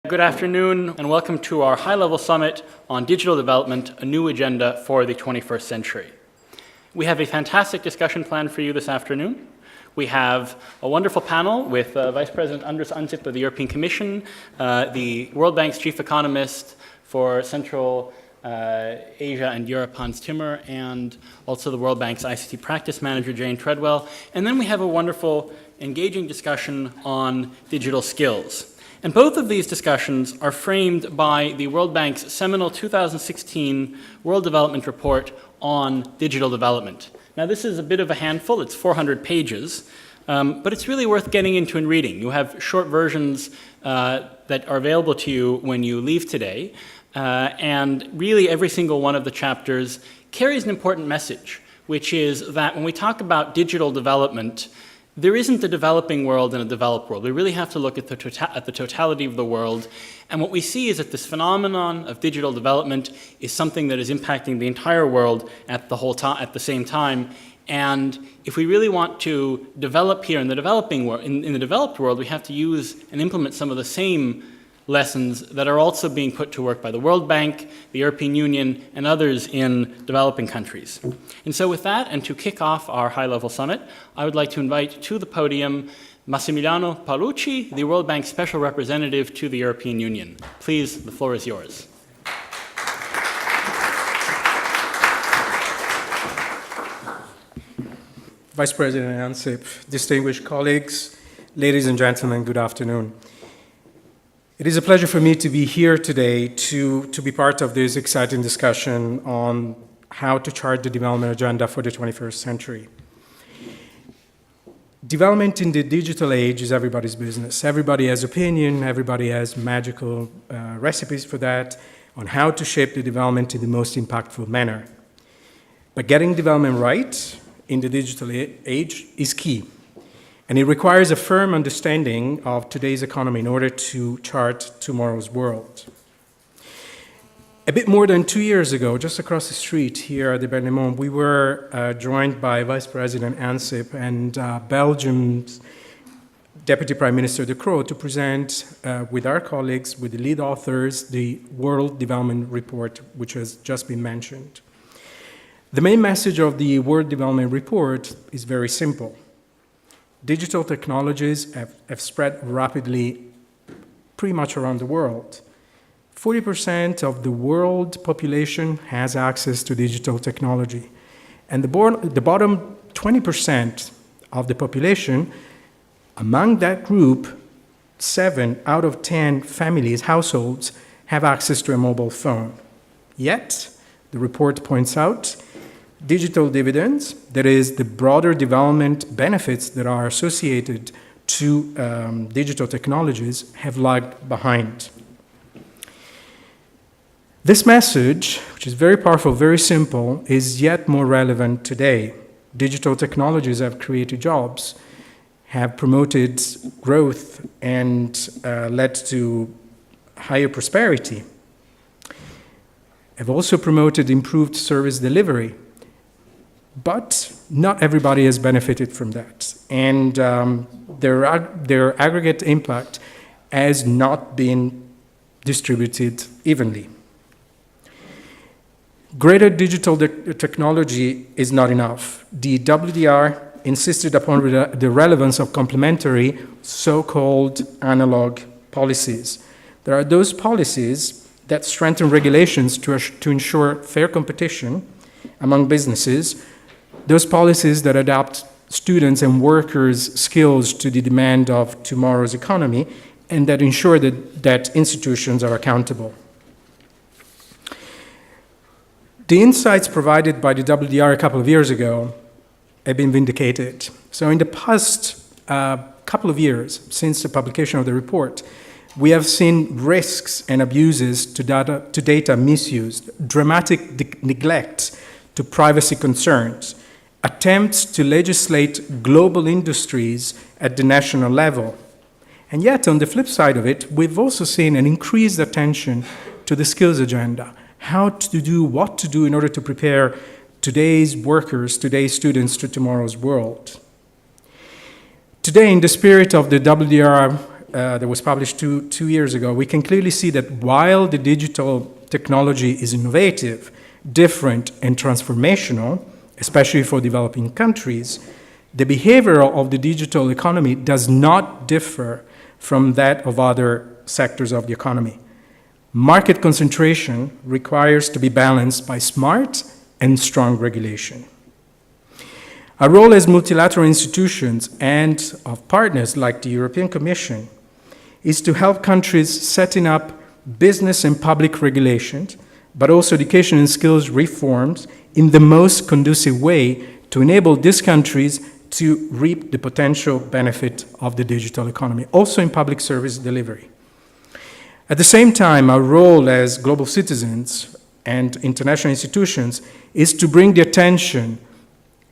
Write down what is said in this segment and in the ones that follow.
Good afternoon and welcome to our high-level summit on digital development, a new agenda for the 21st century. We have a fantastic discussion planned for you this afternoon. We have a wonderful panel with Vice President Andrus Ansip of the European Commission, the World Bank's chief economist for Central Asia and Europe, Hans Timmer, and also the World Bank's ICT practice manager, Jane Treadwell. And then we have a wonderful, engaging discussion on digital skills. And both of these discussions are framed by the World Bank's seminal 2016 World Development Report on digital development. Now, this is a bit of a handful. It's 400 pages, but it's really worth getting into and reading. You have short versions that are available to you when you leave today, and really every single one of the chapters carries an important message, which is that when we talk about digital development, there isn't a developing world and a developed world. We really have to look at the totality of the world. And what we see is that this phenomenon of digital development is something that is impacting the entire world at the same time. And if we really want to develop here in the developing world, in the developed world, we have to use and implement some of the same lessons that are also being put to work by the World Bank, the European Union, and others in developing countries. And so with that, and to kick off our high-level summit, I would like to invite to the podium Massimiliano Paolucci, the World Bank Special Representative to the European Union. Please, the floor is yours. Vice President Ansip, distinguished colleagues, ladies and gentlemen, good afternoon. It is a pleasure for me to be here today to be part of this exciting discussion on how to chart the development agenda for the 21st century. Development in the digital age is everybody's business. Everybody has opinion, everybody has magical recipes for that, on how to shape the development in the most impactful manner. But getting development right in the digital age is key. And it requires a firm understanding of today's economy in order to chart tomorrow's world. A bit more than 2 years ago, just across the street here at the Berlaymont, we were joined by Vice President Ansip and Belgium's Deputy Prime Minister De Croo to present with our colleagues, with the lead authors, the World Development Report, which has just been mentioned. The main message of the World Development Report is very simple. Digital technologies have spread rapidly pretty much around the world. 40% of the world population has access to digital technology. And the bottom 20% of the population, among that group, 7 out of 10 families, households, have access to a mobile phone. Yet, the report points out, digital dividends, that is, the broader development benefits that are associated to digital technologies, have lagged behind. This message, which is very powerful, very simple, is yet more relevant today. Digital technologies have created jobs, have promoted growth, and led to higher prosperity, have also promoted improved service delivery. But not everybody has benefited from that, and their aggregate impact has not been distributed evenly. Greater digital technology is not enough. The WDR insisted upon the relevance of complementary so-called analog policies. There are those policies that strengthen regulations to ensure fair competition among businesses, those policies that adapt students' and workers' skills to the demand of tomorrow's economy, and that ensure that institutions are accountable. The insights provided by the WDR a couple of years ago have been vindicated. So in the past couple of years, since the publication of the report, we have seen risks and abuses to data misused, dramatic neglect to privacy concerns, attempts to legislate global industries at the national level. And yet, on the flip side of it, we've also seen an increased attention to the skills agenda, how to do, what to do in order to prepare today's workers, today's students to tomorrow's world. Today, in the spirit of the WDR that was published two years ago, we can clearly see that while the digital technology is innovative, different, and transformational, especially for developing countries, the behavior of the digital economy does not differ from that of other sectors of the economy. Market concentration requires to be balanced by smart and strong regulation. Our role as multilateral institutions and of partners like the European Commission is to help countries setting up business and public regulations, but also education and skills reforms in the most conducive way to enable these countries to reap the potential benefit of the digital economy, also in public service delivery. At the same time, our role as global citizens and international institutions is to bring the attention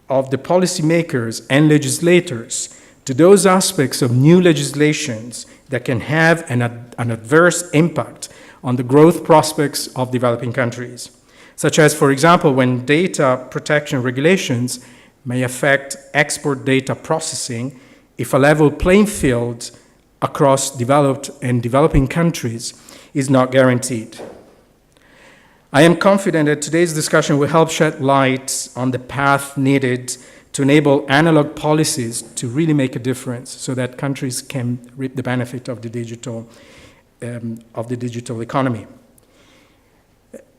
of the policymakers and legislators to those aspects of new legislations that can have an adverse impact on the growth prospects of developing countries, such as, for example, when data protection regulations may affect export data processing if a level playing field across developed and developing countries is not guaranteed. I am confident that today's discussion will help shed light on the path needed to enable analog policies to really make a difference so that countries can reap the benefit of the digital economy.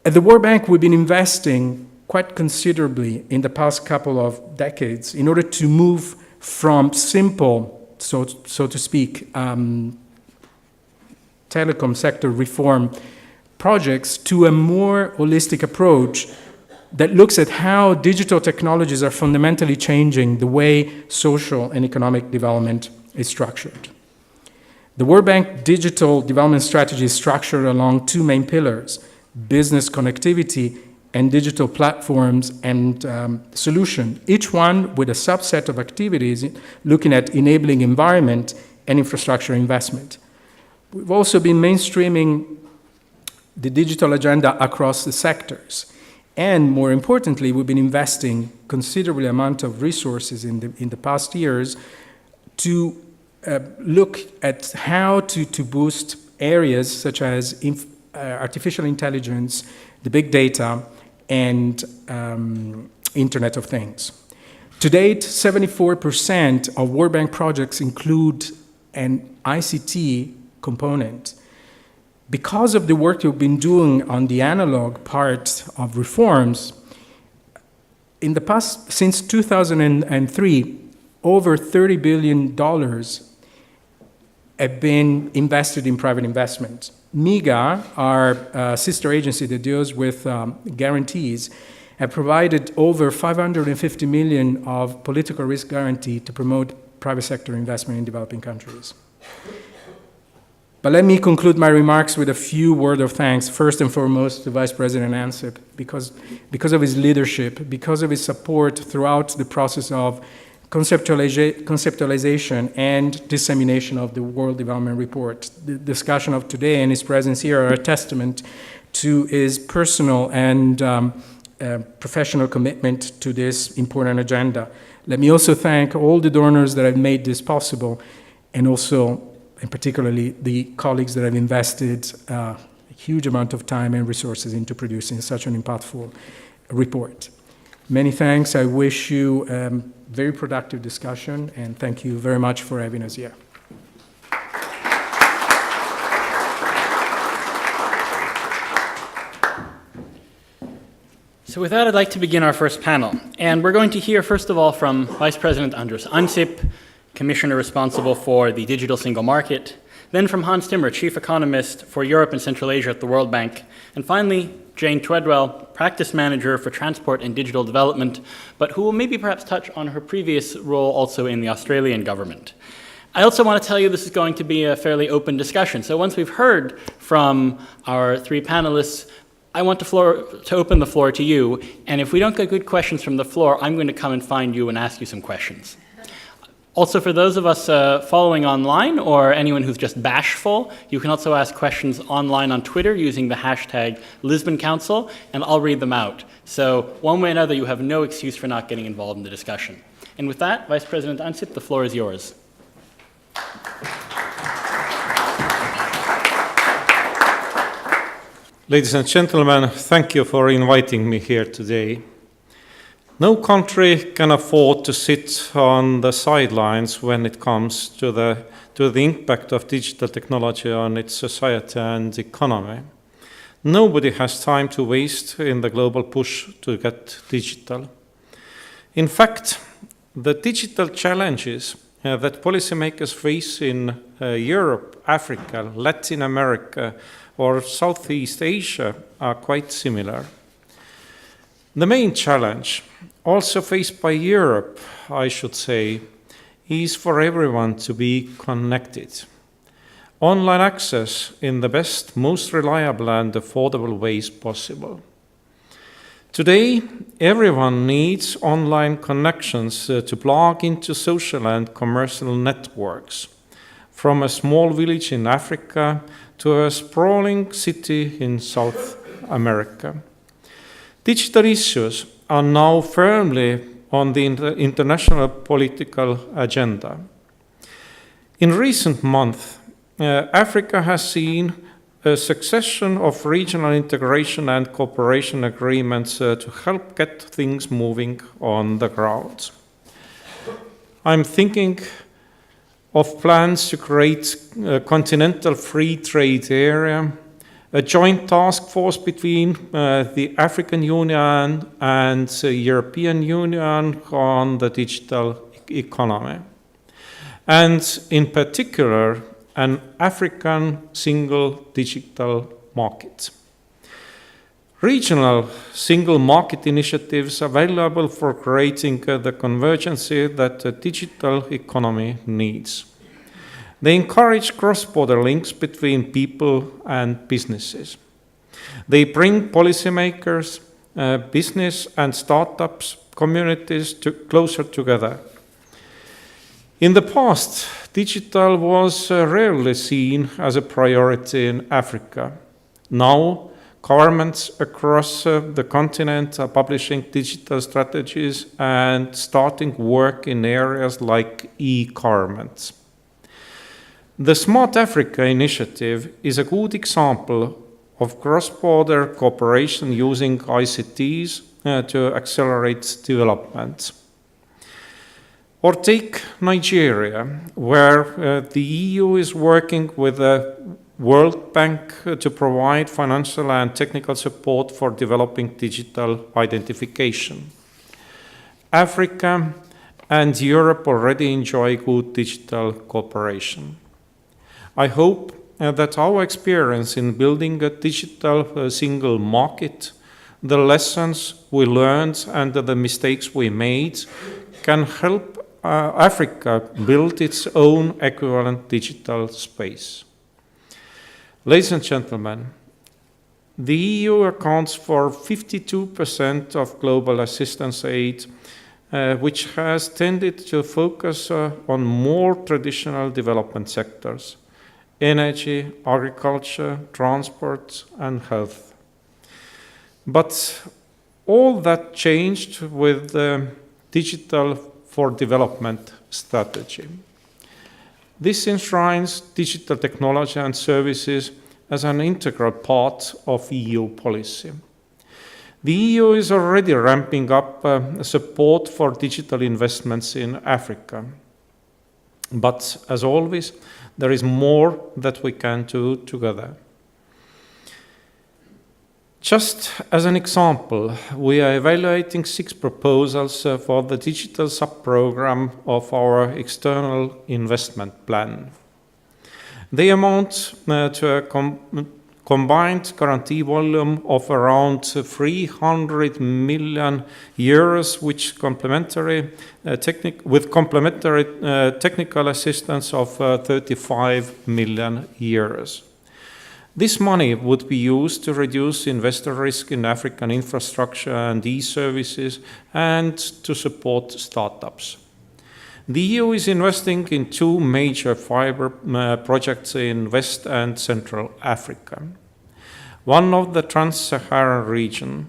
At the World Bank, we've been investing quite considerably in the past couple of decades in order to move from simple, so to speak, telecom sector reform projects to a more holistic approach that looks at how digital technologies are fundamentally changing the way social and economic development is structured. The World Bank digital development strategy is structured along two main pillars: business connectivity and digital platforms and solution, each one with a subset of activities looking at enabling environment and infrastructure investment. We've also been mainstreaming the digital agenda across the sectors. And more importantly, we've been investing considerable amount of resources in the past years to look at how to boost areas such as artificial intelligence, the big data, and Internet of Things. To date, 74% of World Bank projects include an ICT component. Because of the work we've been doing on the analog part of reforms, in the past, since 2003, over $30 billion have been invested in private investment. MIGA, our sister agency that deals with guarantees, have provided over $550 million of political risk guarantee to promote private sector investment in developing countries. But let me conclude my remarks with a few words of thanks, first and foremost to Vice President Ansip, because of his leadership, because of his support throughout the process of conceptualization and dissemination of the World Development Report. The discussion of today and his presence here are a testament to his personal and professional commitment to this important agenda. Let me also thank all the donors that have made this possible, and also, and particularly, the colleagues that have invested a huge amount of time and resources into producing such an impactful report. Many thanks. I wish you a very productive discussion, and thank you very much for having us here. So with that, I'd like to begin our first panel. And we're going to hear, first of all, from Vice President Andrus Ansip, Commissioner responsible for the digital single market, then from Hans Timmer, Chief Economist for Europe and Central Asia at the World Bank, and finally, Jane Twedwell, Practice Manager for Transport and Digital Development, but who will maybe perhaps touch on her previous role also in the Australian government. I also want to tell you this is going to be a fairly open discussion. So once we've heard from our three panelists, I want to open the floor to you, and if we don't get good questions from the floor, I'm going to come and find you and ask you some questions. Also, for those of us following online or anyone who's just bashful, you can also ask questions online on Twitter using the hashtag Lisbon Council, and I'll read them out. So one way or another, you have no excuse for not getting involved in the discussion. And with that, Vice President Ansip, the floor is yours. Ladies and gentlemen, thank you for inviting me here today. No country can afford to sit on the sidelines when it comes to the impact of digital technology on its society and economy. Nobody has time to waste in the global push to get digital. In fact, the digital challenges that policymakers face in Europe, Africa, Latin America, or Southeast Asia are quite similar. The main challenge, also faced by Europe, I should say, is for everyone to be connected. Online access in the best, most reliable and affordable ways possible. Today, everyone needs online connections to plug into social and commercial networks, from a small village in Africa to a sprawling city in South America. Digital issues are now firmly on the international political agenda. In recent months, Africa has seen a succession of regional integration and cooperation agreements to help get things moving on the ground. I'm thinking of plans to create a continental free trade area, a joint task force between the African Union and the European Union on the digital economy, and in particular, an African single digital market. Regional single market initiatives are available for creating the convergence that the digital economy needs. They encourage cross-border links between people and businesses. They bring policymakers, business and startups, communities closer together. In the past, digital was rarely seen as a priority in Africa. Now, governments across the continent are publishing digital strategies and starting work in areas like e-government. The Smart Africa initiative is a good example of cross-border cooperation using ICTs to accelerate development. Or take Nigeria, where the EU is working with the World Bank to provide financial and technical support for developing digital identification. Africa and Europe already enjoy good digital cooperation. I hope that our experience in building a digital single market, the lessons we learned and the mistakes we made can help Africa build its own equivalent digital space. Ladies and gentlemen, the EU accounts for 52% of global assistance aid, which has tended to focus on more traditional development sectors: energy, agriculture, transport, and health. But all that changed with the Digital for Development strategy. This enshrines digital technology and services as an integral part of EU policy. The EU is already ramping up support for digital investments in Africa. But as always, there is more that we can do together. Just as an example, we are evaluating 6 proposals for the digital sub-program of our external investment plan. They amount to a combined guarantee volume of around 300 million euros, with complementary technical assistance of 35 million euros. This money would be used to reduce investor risk in African infrastructure and e-services and to support startups. The EU is investing in 2 major fiber projects in West and Central Africa. One of the Trans-Saharan region,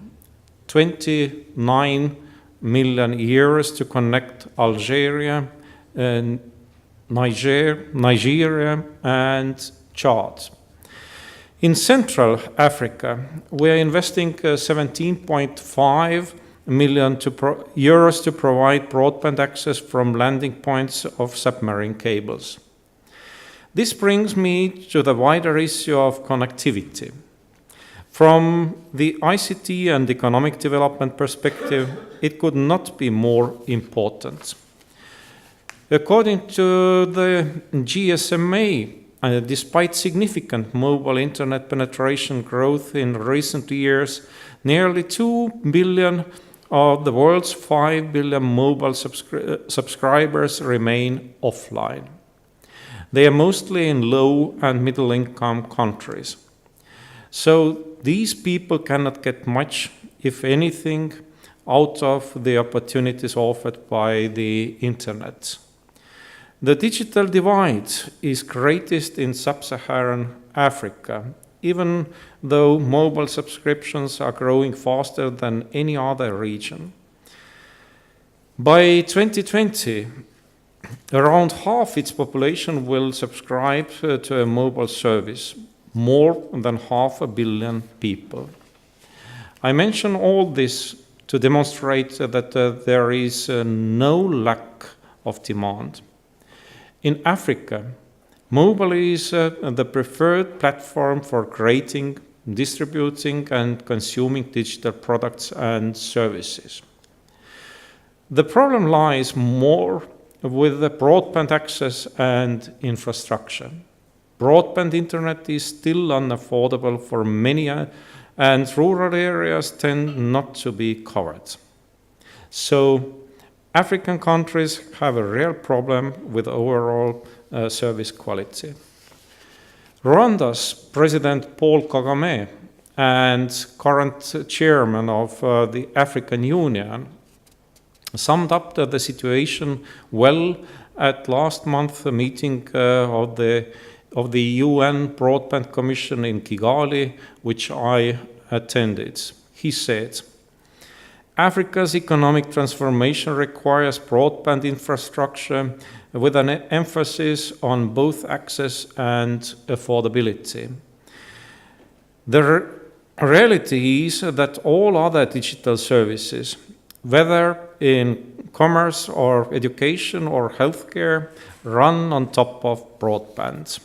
29 million euros to connect Algeria, Nigeria and Chad. In Central Africa, we are investing 17.5 million euros to provide broadband access from landing points of submarine cables. This brings me to the wider issue of connectivity. From the ICT and economic development perspective, it could not be more important. According to the GSMA, despite significant mobile internet penetration growth in recent years, nearly 2 billion of the world's 5 billion mobile subscribers remain offline. They are mostly in low and middle income countries. So these people cannot get much, if anything, out of the opportunities offered by the internet. The digital divide is greatest in sub-Saharan Africa, even though mobile subscriptions are growing faster than any other region. By 2020, around half its population will subscribe to a mobile service, more than 500 million people. I mention all this to demonstrate that there is no lack of demand. In Africa, mobile is the preferred platform for creating, distributing, and consuming digital products and services. The problem lies more with the broadband access and infrastructure. Broadband internet is still unaffordable for many, and rural areas tend not to be covered. So, African countries have a real problem with overall service quality. Rwanda's President Paul Kagame and current chairman of the African Union summed up the situation well at last month's meeting of the UN Broadband Commission in Kigali, which I attended. He said, Africa's economic transformation requires broadband infrastructure with an emphasis on both access and affordability. The reality is that all other digital services, whether in commerce or education or healthcare, run on top of broadband.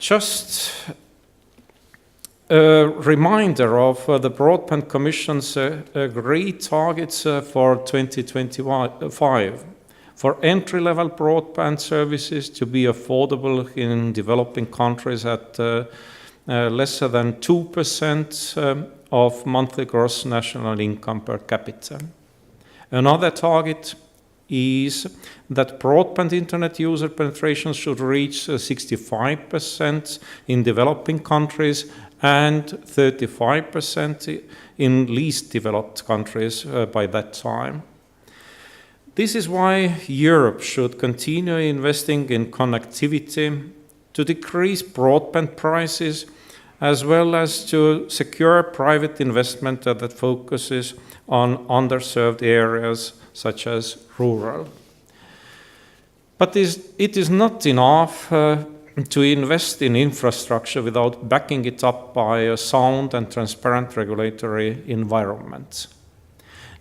Just a reminder of the Broadband Commission's agreed targets for 2025 for entry-level broadband services to be affordable in developing countries at less than 2% of monthly gross national income per capita. Another target is that broadband internet user penetration should reach 65% in developing countries and 35% in least developed countries by that time. This is why Europe should continue investing in connectivity to decrease broadband prices, as well as to secure private investment that focuses on underserved areas such as rural. But it is not enough to invest in infrastructure without backing it up by a sound and transparent regulatory environment.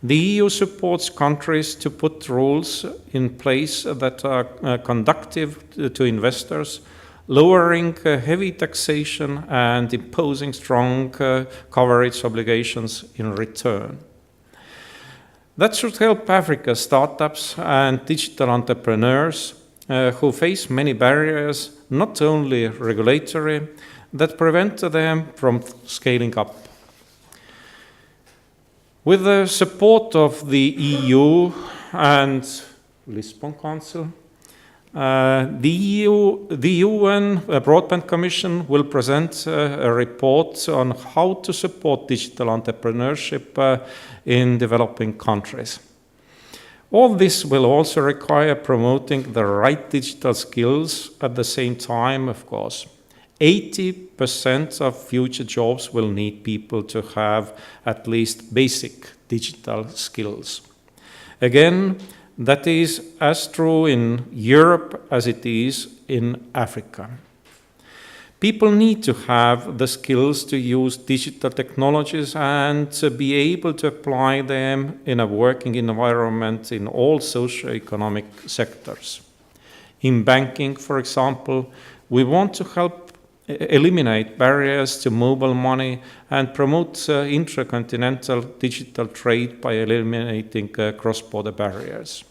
The EU supports countries to put rules in place that are conducive to investors, lowering heavy taxation and imposing strong coverage obligations in return. That should help Africa's startups and digital entrepreneurs who face many barriers, not only regulatory, that prevent them from scaling up. With the support of the EU and Lisbon Council, the UN Broadband Commission will present a report on how to support digital entrepreneurship in developing countries. All this will also require promoting the right digital skills at the same time, of course. 80% of future jobs will need people to have at least basic digital skills. Again, that is as true in Europe as it is in Africa. People need to have the skills to use digital technologies and to be able to apply them in a working environment in all socio-economic sectors. In banking, for example, we want to help eliminate barriers to mobile money and promote intracontinental digital trade by eliminating cross-border barriers.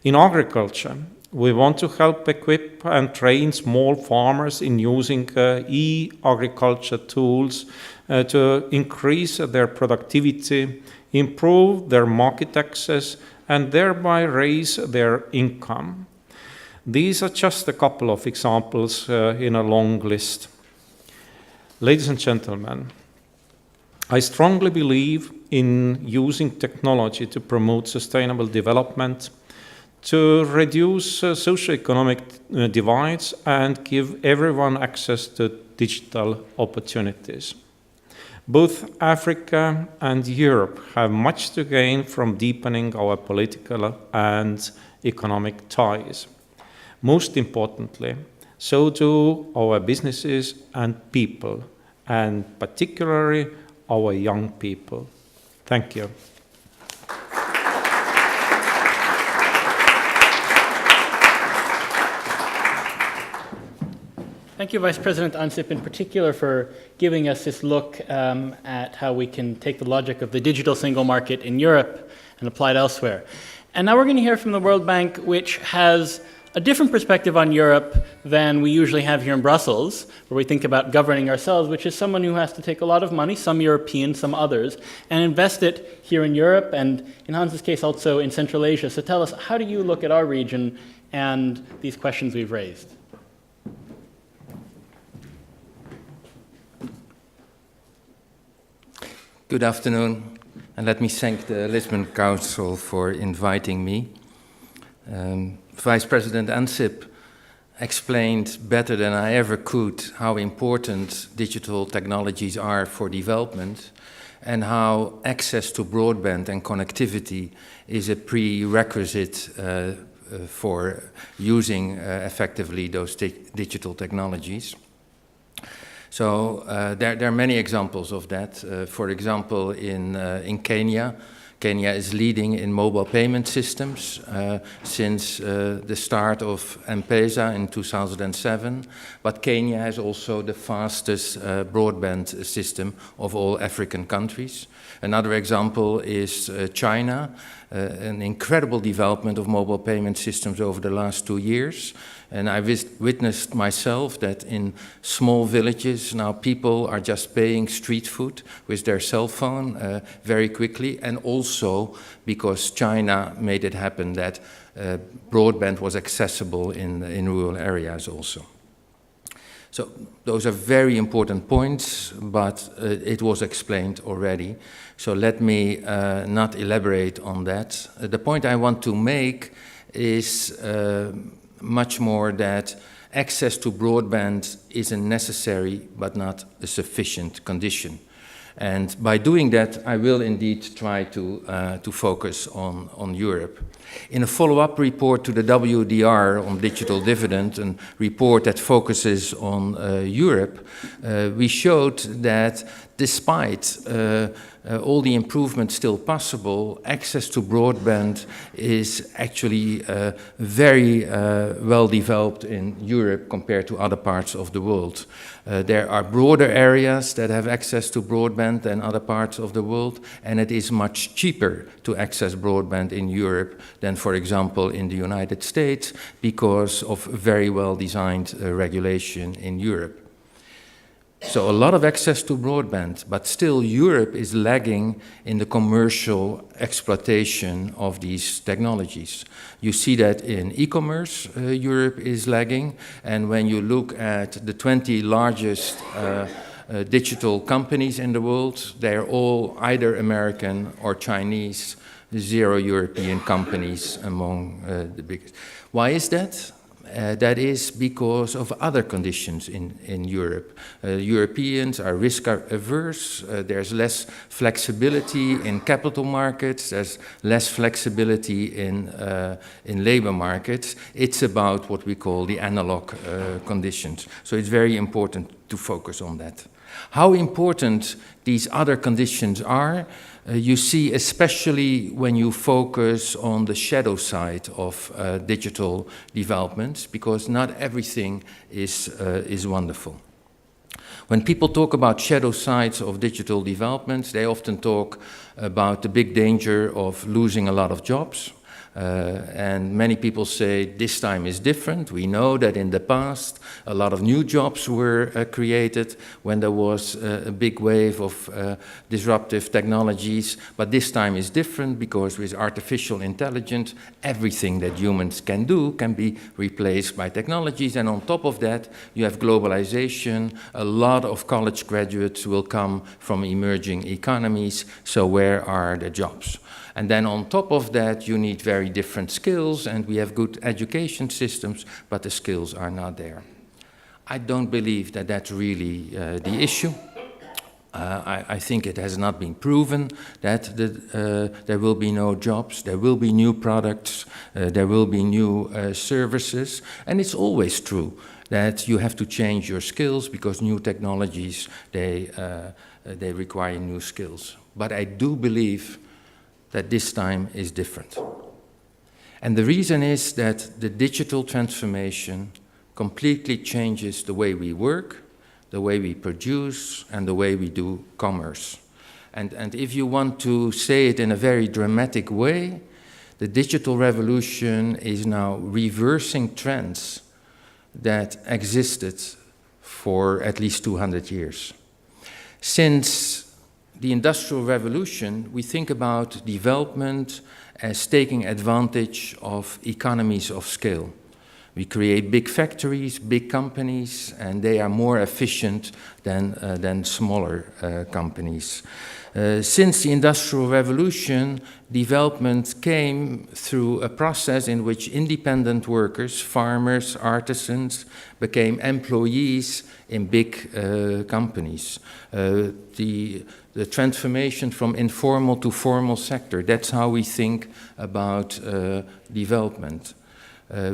In agriculture, we want to help equip and train small farmers in using e-agriculture tools to increase their productivity, improve their market access, and thereby raise their income. These are just a couple of examples in a long list. Ladies and gentlemen, I strongly believe in using technology to promote sustainable development, to reduce socioeconomic divides and give everyone access to digital opportunities. Both Africa and Europe have much to gain from deepening our political and economic ties. Most importantly, so do our businesses and people, and particularly our young people. Thank you. Thank you, Vice President Ansip, in particular for giving us this look at how we can take the logic of the digital single market in Europe and apply it elsewhere. And now we're going to hear from the World Bank, which has a different perspective on Europe than we usually have here in Brussels, where we think about governing ourselves, which is someone who has to take a lot of money, some European, some others, and invest it here in Europe, and in Hans's case also in Central Asia. So tell us, how do you look at our region and these questions we've raised? Good afternoon, and let me thank the Lisbon Council for inviting me. Vice President Ansip explained better than I ever could how important digital technologies are for development and how access to broadband and connectivity is a prerequisite for using effectively those digital technologies. So there are many examples of that. For example, in Kenya, Kenya is leading in mobile payment systems since the start of M-Pesa in 2007. But Kenya has also the fastest broadband system of all African countries. Another example is China, an incredible development of mobile payment systems over the last 2 years. And I witnessed myself that in small villages now people are just paying street food with their cell phone very quickly, and also because China made it happen that broadband was accessible in rural areas also. So those are very important points, but it was explained already. So let me not elaborate on that. The point I want to make is much more that access to broadband is a necessary but not a sufficient condition. And by doing that, I will indeed try to focus on Europe. In a follow-up report to the WDR on digital dividend, a report that focuses on Europe, we showed that despite all the improvements still possible, access to broadband is actually very well developed in Europe compared to other parts of the world. There are broader areas that have access to broadband than other parts of the world, and it is much cheaper to access broadband in Europe than, for example, in the United States, because of very well designed regulation in Europe. So a lot of access to broadband, but still Europe is lagging in the commercial exploitation of these technologies. You see that in e-commerce, Europe is lagging, and when you look at the 20 largest digital companies in the world, they're all either American or Chinese, 0 European companies among the biggest. Why is that? That is because of other conditions in Europe. Europeans are risk averse, there's less flexibility in capital markets, there's less flexibility in labor markets. It's about what we call the analog conditions. So it's very important to focus on that. How important these other conditions are, you see especially when you focus on the shadow side of digital developments, because not everything is wonderful. When people talk about shadow sides of digital developments, they often talk about the big danger of losing a lot of jobs. And many people say this time is different. We know that in the past a lot of new jobs were created when there was a big wave of disruptive technologies, but this time is different because with artificial intelligence everything that humans can do can be replaced by technologies, and on top of that you have globalization. A lot of college graduates will come from emerging economies, so where are the jobs? And then on top of that, you need very different skills, and we have good education systems, but the skills are not there. I don't believe that that's really the issue. I think it has not been proven that there will be no jobs, there will be new products, there will be new services, and it's always true that you have to change your skills because new technologies, they require new skills. But I do believe that this time is different. And the reason is that the digital transformation completely changes the way we work, the way we produce, and the way we do commerce. And if you want to say it in a very dramatic way, the digital revolution is now reversing trends that existed for at least 200 years. Since the Industrial Revolution, we think about development as taking advantage of economies of scale. We create big factories, big companies, and they are more efficient than smaller companies. Since the Industrial Revolution, development came through a process in which independent workers, farmers, artisans, became employees in big companies. The transformation from informal to formal sector, that's how we think about development.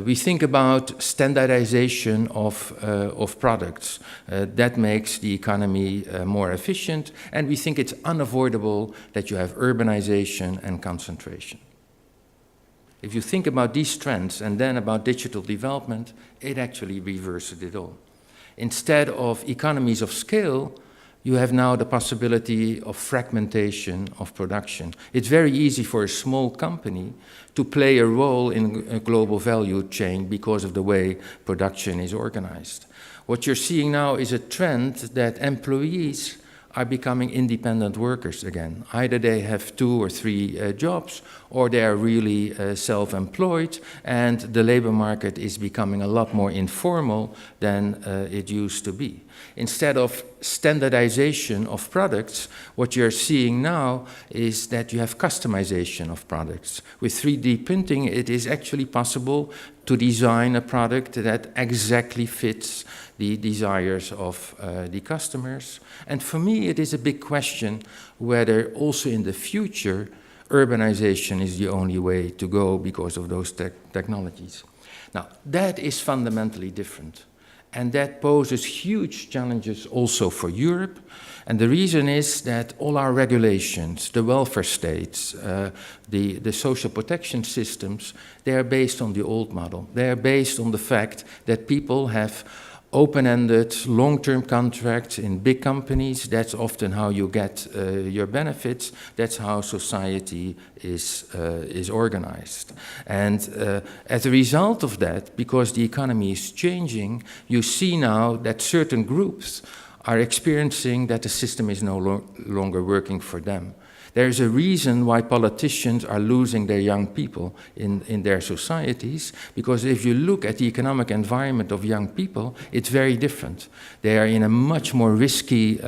We think about standardization of products. That makes the economy more efficient, and we think it's unavoidable that you have urbanization and concentration. If you think about these trends and then about digital development, it actually reverses it all. Instead of economies of scale, you have now the possibility of fragmentation of production. It's very easy for a small company to play a role in a global value chain because of the way production is organized. What you're seeing now is a trend that employees are becoming independent workers again. Either they have 2 or 3 jobs, or they are really self-employed, and the labor market is becoming a lot more informal than it used to be. Instead of standardization of products, what you're seeing now is that you have customization of products. With 3D printing, it is actually possible to design a product that exactly fits the desires of the customers. And for me, it is a big question whether also in the future, urbanization is the only way to go because of those technologies. Now, that is fundamentally different. And that poses huge challenges also for Europe. And the reason is that all our regulations, the welfare states, the social protection systems, they are based on the old model. They are based on the fact that people have open-ended, long-term contracts in big companies. That's often how you get your benefits. That's how society is organized. And as a result of that, because the economy is changing, you see now that certain groups are experiencing that the system is no longer working for them. There's a reason why politicians are losing their young people in their societies, because if you look at the economic environment of young people, it's very different. They are in a much more risky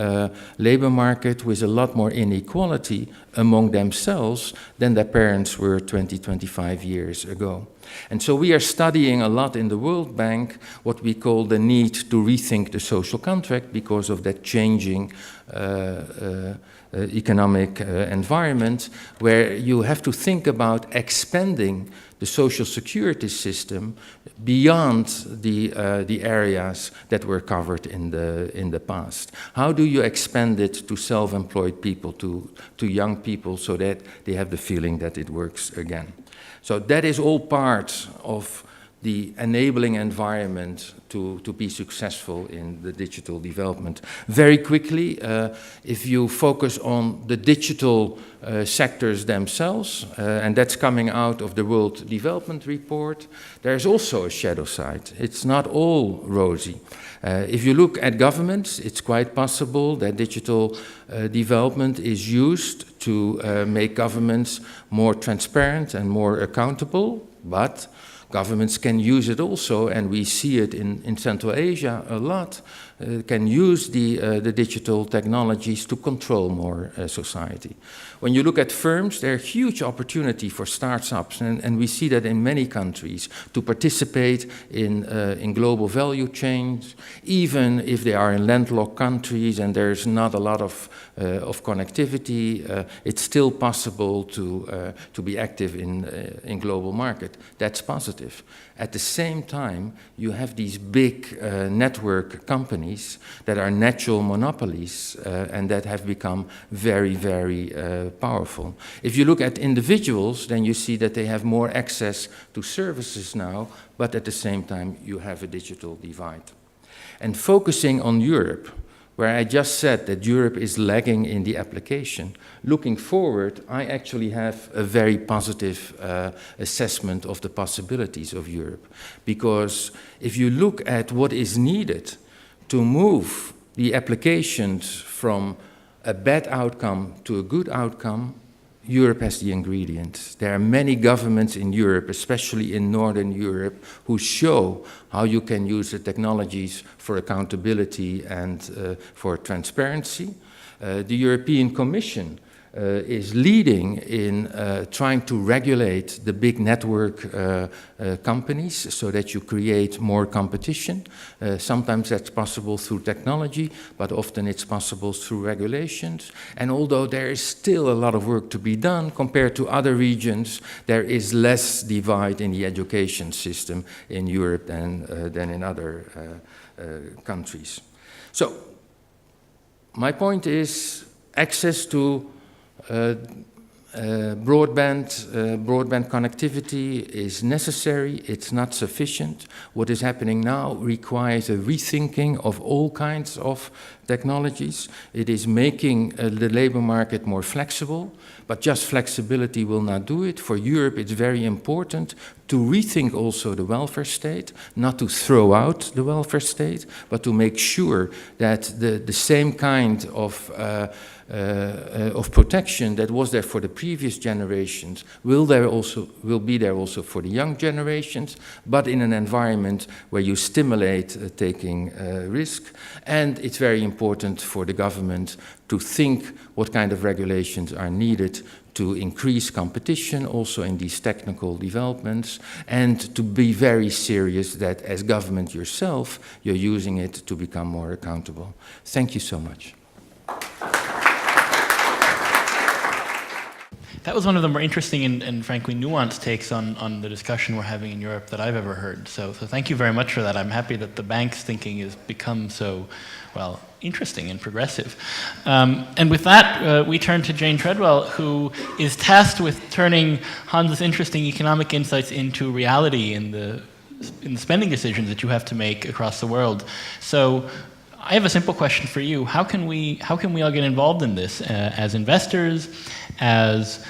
labor market with a lot more inequality among themselves than their parents were 20, 25 years ago. And so we are studying a lot in the World Bank what we call the need to rethink the social contract because of that changing economic environment, where you have to think about expanding the social security system beyond the areas that were covered in the past. How do you expand it to self-employed people, to young people, so that they have the feeling that it works again? So that is all part of the enabling environment to be successful in the digital development. Very quickly, if you focus on the digital sectors themselves, and that's coming out of the World Development Report, there's also a shadow side. It's not all rosy. If you look at governments, it's quite possible that digital development is used to make governments more transparent and more accountable, but governments can use it also, and we see it in Central Asia a lot, can use the digital technologies to control more society. When you look at firms, there are huge opportunity for startups, and we see that in many countries, to participate in global value chains, even if they are in landlocked countries and there's not a lot of connectivity, it's still possible to be active in global market. That's positive. At the same time, you have these big network companies that are natural monopolies and that have become very, very powerful. If you look at individuals, then you see that they have more access to services now, but at the same time, you have a digital divide. And focusing on Europe, where I just said that Europe is lagging in the application, looking forward, I actually have a very positive assessment of the possibilities of Europe. Because if you look at what is needed to move the applications from a bad outcome to a good outcome, Europe has the ingredients. There are many governments in Europe, especially in Northern Europe, who show how you can use the technologies for accountability and for transparency. The European Commission is leading in trying to regulate the big network companies so that you create more competition. Sometimes that's possible through technology, but often it's possible through regulations. And although there is still a lot of work to be done compared to other regions, there is less divide in the education system in Europe than in other countries. So my point is access to broadband connectivity is necessary, it's not sufficient. What is happening now requires a rethinking of all kinds of technologies. It is making the labor market more flexible, but just flexibility will not do it. For Europe, it's very important to rethink also the welfare state, not to throw out the welfare state, but to make sure that the same kind of protection that was there for the previous generations will be there also for the young generations, but in an environment where you stimulate taking risk. And it's very important for the government to think what kind of regulations are needed to increase competition also in these technical developments, and to be very serious that as government yourself, you're using it to become more accountable. Thank you so much. That was one of the more interesting and frankly nuanced takes on the discussion we're having in Europe that I've ever heard. So thank you very much for that. I'm happy that the bank's thinking has become so, well, interesting and progressive. And with that, we turn to Jane Treadwell, who is tasked with turning Hans's interesting economic insights into reality in the spending decisions that you have to make across the world. So I have a simple question for you. How can we all get involved in this as investors, as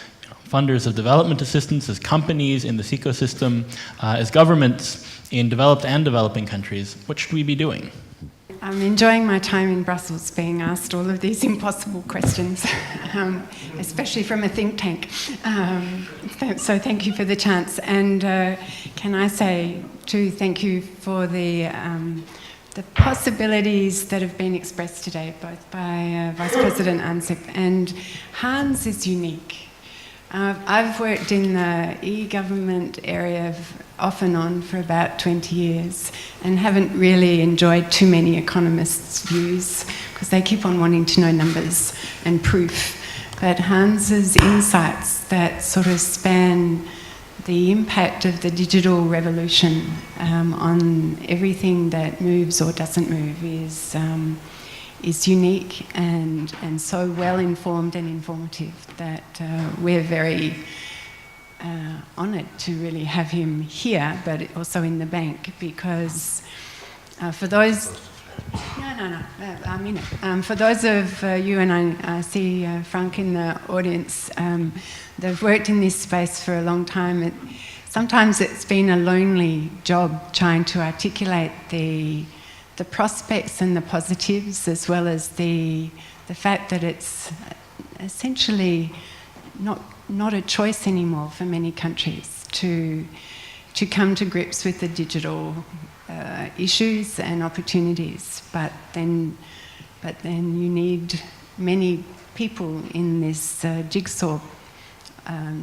funders of development assistance, as companies in this ecosystem, as governments in developed and developing countries? What should we be doing? I'm enjoying my time in Brussels being asked all of these impossible questions, especially from a think tank. So thank you for the chance. And can I say, too, thank you for the the possibilities that have been expressed today, both by Vice President Ansip and Hans, is unique. I've worked in the e-government area off and on for about 20 years and haven't really enjoyed too many economists' views because they keep on wanting to know numbers and proof. But Hans's insights that sort of span the impact of the digital revolution on everything that moves or doesn't move is unique and so well informed and informative that we're very honoured to really have him here, but also in the bank, because for those... No, I mean it. For those of you, and I see Frank in the audience, they've worked in this space for a long time. Sometimes it's been a lonely job trying to articulate the prospects and the positives, as well as the fact that it's essentially not a choice anymore for many countries to come to grips with the digital issues and opportunities, but then you need many people in this jigsaw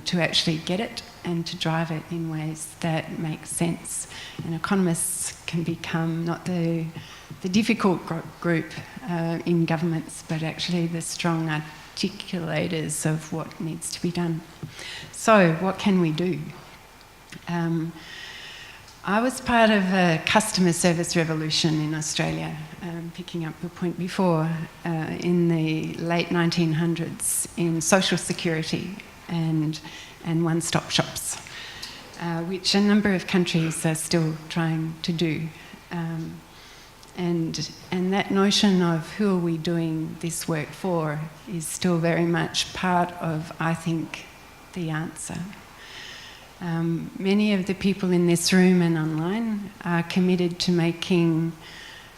to actually get it and to drive it in ways that make sense. And economists can become not the difficult group in governments, but actually the strong articulators of what needs to be done. So what can we do? I was part of a customer service revolution in Australia, picking up the point before, in the late 1900s in social security and one-stop shops, which a number of countries are still trying to do. And that notion of who are we doing this work for is still very much part of, I think, the answer. Many of the people in this room and online are committed to making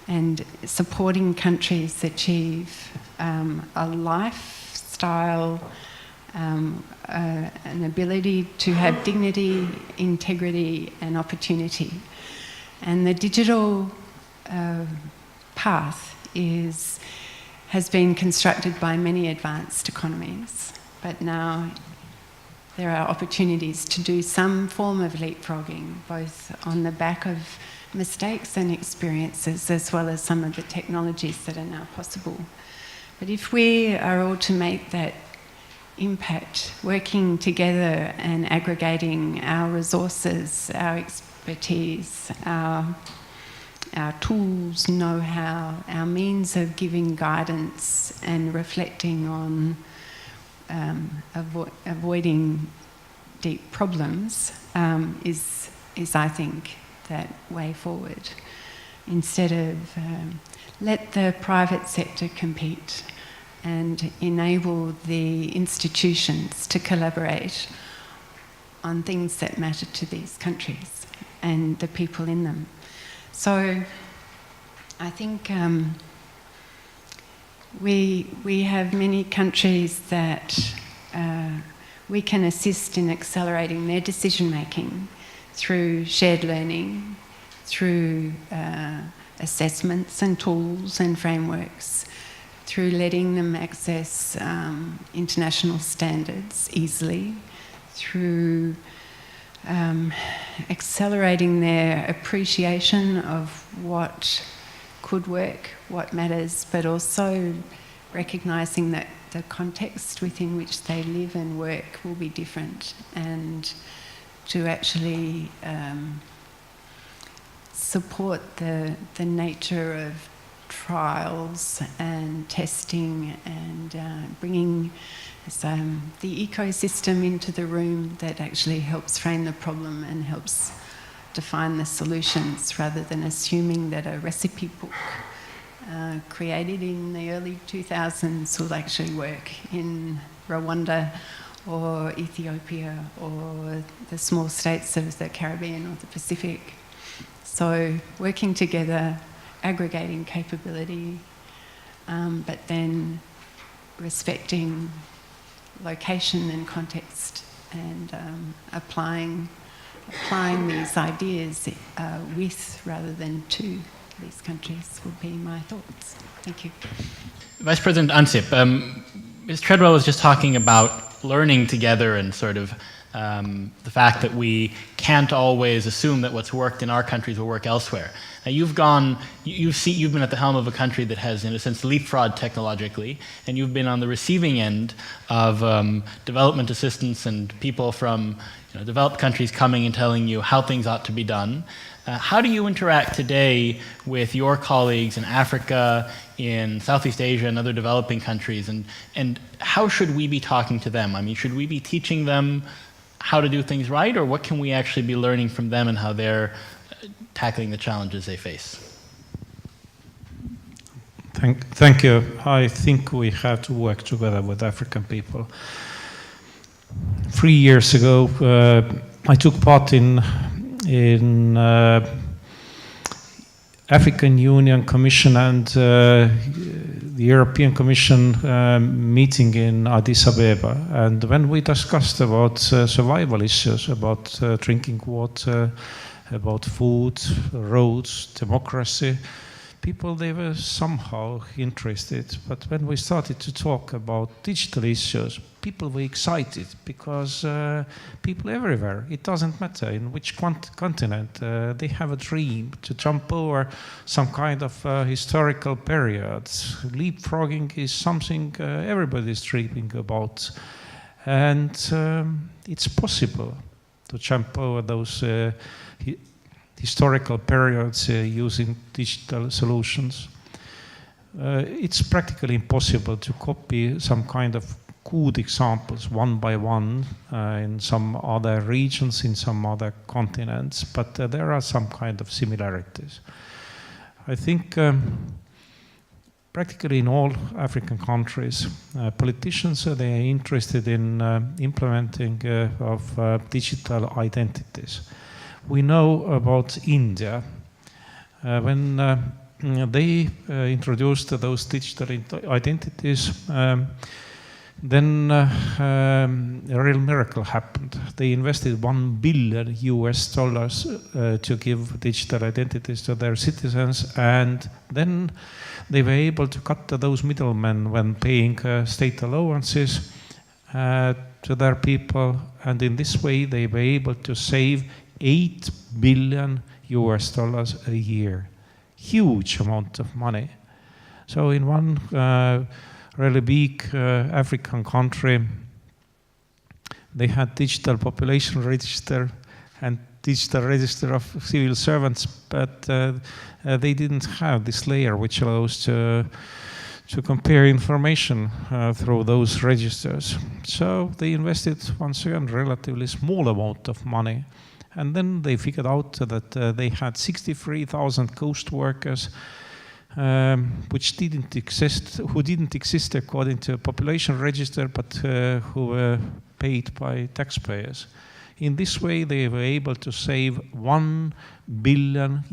and supporting countries achieve a lifestyle, an ability to have dignity, integrity and opportunity. And the digital path has been constructed by many advanced economies, but now there are opportunities to do some form of leapfrogging, both on the back of mistakes and experiences, as well as some of the technologies that are now possible. But if we are all to make that impact, working together and aggregating our resources, our expertise, our tools, know-how, our means of giving guidance and reflecting on avoiding deep problems is, I think, that way forward. Instead of let the private sector compete and enable the institutions to collaborate on things that matter to these countries and the people in them. So I think we have many countries that we can assist in accelerating their decision making through shared learning, through assessments and tools and frameworks, through letting them access international standards easily, through accelerating their appreciation of what could work, what matters, but also recognising that the context within which they live and work will be different, and to actually support the nature of trials and testing and bringing the ecosystem into the room that actually helps frame the problem and helps define the solutions, rather than assuming that a recipe book created in the early 2000s will actually work in Rwanda or Ethiopia or the small states of the Caribbean or the Pacific. So working together, aggregating capability, but then respecting location and context, and applying these ideas with rather than to these countries would be my thoughts. Thank you. Vice President Ansip, Ms. Treadwell was just talking about learning together and sort of the fact that we can't always assume that what's worked in our countries will work elsewhere. Now you've been at the helm of a country that has, in a sense, leapfrogged technologically, and you've been on the receiving end of development assistance and people from developed countries coming and telling you how things ought to be done. How do you interact today with your colleagues in Africa, in Southeast Asia, and other developing countries, and how should we be talking to them? I mean, should we be teaching them how to do things right, or what can we actually be learning from them and how they're tackling the challenges they face? Thank you. I think we have to work together with African people. 3 years ago, I took part in African Union Commission and the European Commission meeting in Addis Ababa, and when we discussed about survival issues, about drinking water, about food, roads, democracy, people, they were somehow interested. But when we started to talk about digital issues, people were excited because people everywhere, it doesn't matter in which continent, they have a dream to jump over some kind of historical period. Leapfrogging is something everybody's dreaming about. And it's possible to jump over those historical periods using digital solutions. It's practically impossible to copy some kind of good examples one by one in some other regions, in some other continents, but there are some kind of similarities. I think practically in all African countries, politicians, they are interested in implementing of digital identities. We know about India. When they introduced those digital identities, then a real miracle happened. They invested $1 billion to give digital identities to their citizens, and then they were able to cut those middlemen when paying state allowances to their people, and in this way they were able to save $8 billion a year. Huge amount of money. So in one really big African country, they had digital population register and digital register of civil servants, but they didn't have this layer which allows to compare information through those registers. So they invested, once again, relatively small amount of money. And then they figured out that they had 63,000 ghost workers which didn't exist, who didn't exist according to a population register, but who were paid by taxpayers. In this way, they were able to save $1 billion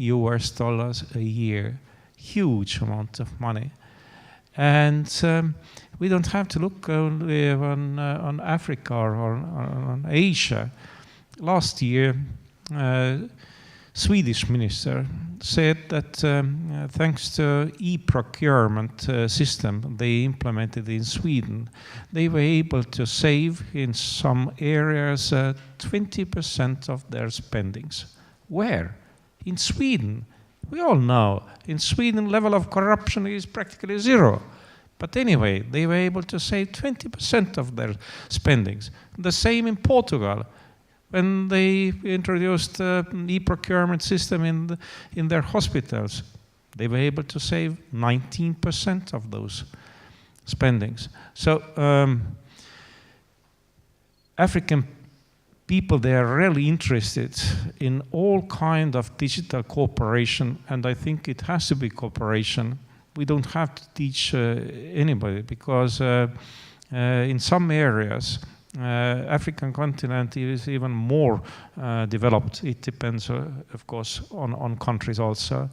a year. Huge amount of money. And we don't have to look only on Africa or on Asia. Last year, Swedish minister said that thanks to e-procurement system they implemented in Sweden, they were able to save in some areas 20% of their spendings. Where? In Sweden. We all know in Sweden level of corruption is practically zero. But anyway, they were able to save 20% of their spendings. The same in Portugal. When they introduced an e-procurement system in their hospitals, they were able to save 19% of those spendings. So African people, they are really interested in all kind of digital cooperation, and I think it has to be cooperation. We don't have to teach anybody, because in some areas, African continent is even more developed. It depends, of course, on countries also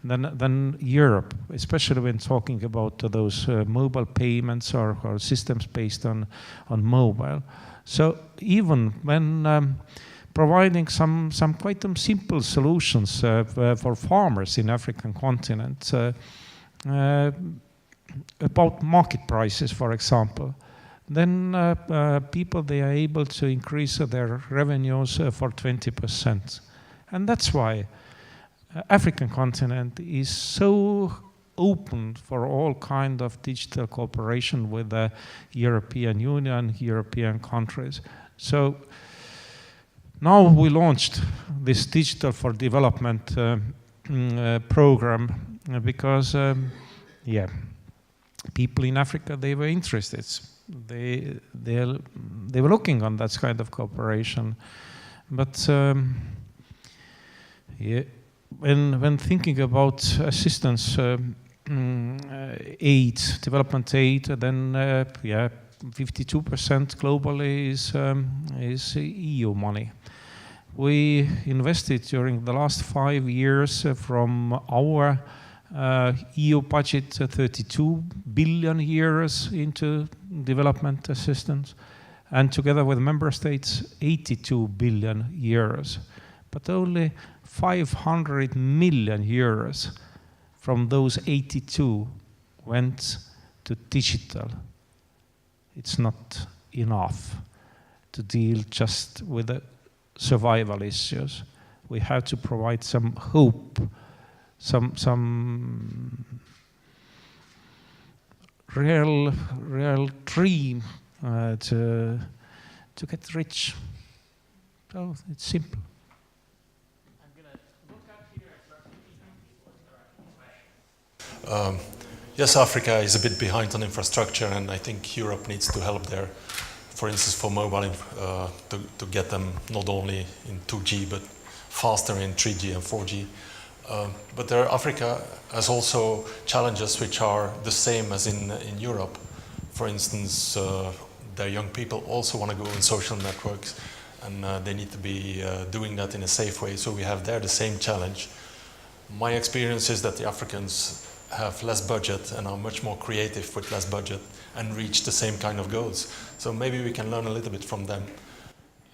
than Europe, especially when talking about those mobile payments or systems based on mobile. So even when providing some quite simple solutions for farmers in African continent about market prices, for example. Then people, they are able to increase their revenues for 20%. And that's why African continent is so open for all kind of digital cooperation with the European Union, European countries. So now we launched this Digital for Development program because, people in Africa, they were interested. They were looking on that kind of cooperation. But when thinking about assistance aid, development aid, then 52% globally is EU money. We invested during the last 5 years from our EU budget 32 billion euros into development assistance, and together with member states 82 billion euros. But only 500 million euros from those 82 went to digital. It's not enough to deal just with the survival issues. We have to provide some hope, some real dream to get rich. So it's simple. Yes, Africa is a bit behind on infrastructure, and I think Europe needs to help there. For instance, for mobile, to get them not only in 2G, but faster in 3G and 4G. But Africa has also challenges which are the same as in Europe. For instance, their young people also want to go in social networks, and they need to be doing that in a safe way. So we have there the same challenge. My experience is that the Africans have less budget and are much more creative with less budget and reach the same kind of goals. So maybe we can learn a little bit from them.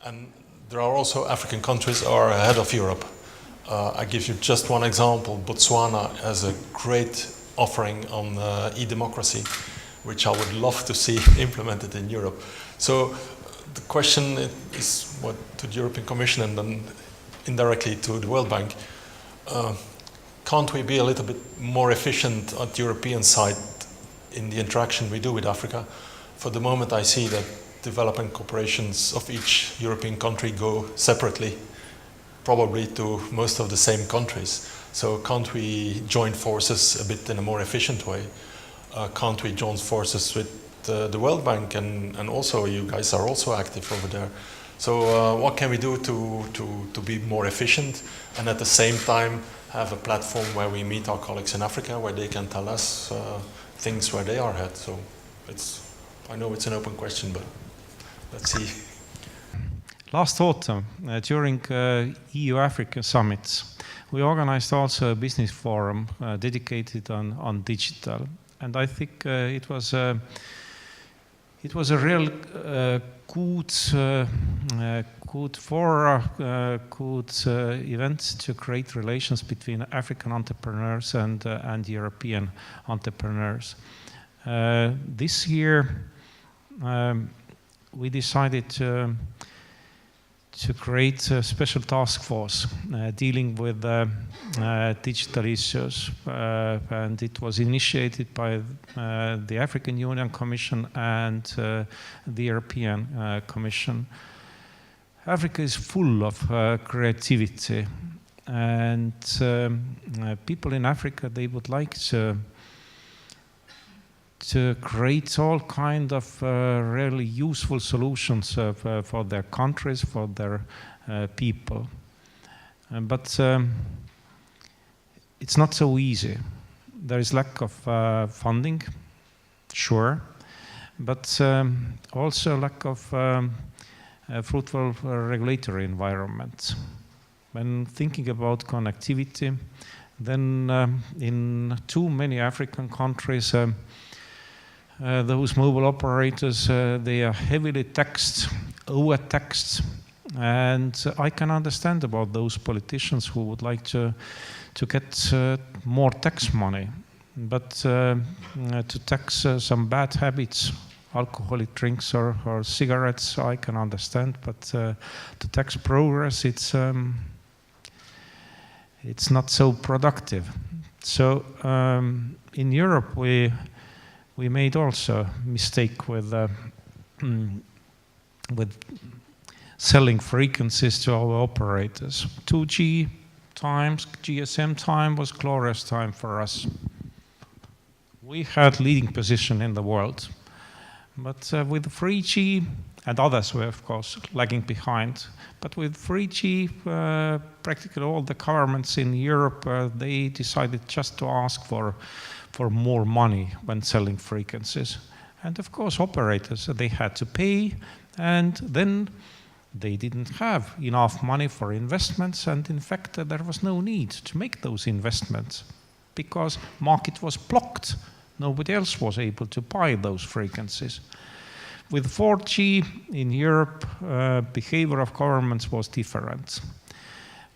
And there are also African countries that are ahead of Europe. I give you just one example. Botswana has a great offering on e-democracy, which I would love to see implemented in Europe. So the question is to the European Commission and then indirectly to the World Bank. Can't we be a little bit more efficient at the European side in the interaction we do with Africa? For the moment, I see that development corporations of each European country go separately, probably to most of the same countries. So can't we join forces a bit in a more efficient way? Can't we join forces with the World Bank, and also you guys are also active over there? So what can we do to be more efficient and at the same time have a platform where we meet our colleagues in Africa, where they can tell us things where they are at? So I know it's an open question, but let's see. Last autumn, during EU-Africa summits, we organized also a business forum dedicated on digital, and I think it was a real good event to create relations between African entrepreneurs and European entrepreneurs. This year, we decided to create a special task force dealing with digital issues, and it was initiated by the African Union Commission and the European Commission. Africa is full of creativity, and people in Africa, they would like to create all kind of really useful solutions for their countries, for their people. But it's not so easy. There is lack of funding, sure, but also lack of fruitful regulatory environment. When thinking about connectivity, then in too many African countries, those mobile operators, they are heavily taxed, overtaxed, And I can understand about those politicians who would like to get more tax money. But to tax some bad habits, alcoholic drinks or cigarettes, I can understand. But to tax progress, it's not so productive. So in Europe, we made also mistake with selling frequencies to our operators. 2G times, GSM time was glorious time for us. We had leading position in the world. But with 3G, and others were of course lagging behind, but with 3G, practically all the governments in Europe, they decided just to ask for more money when selling frequencies. And of course operators, they had to pay, and then they didn't have enough money for investments, and in fact there was no need to make those investments because market was blocked. Nobody else was able to buy those frequencies. With 4G in Europe, behavior of governments was different.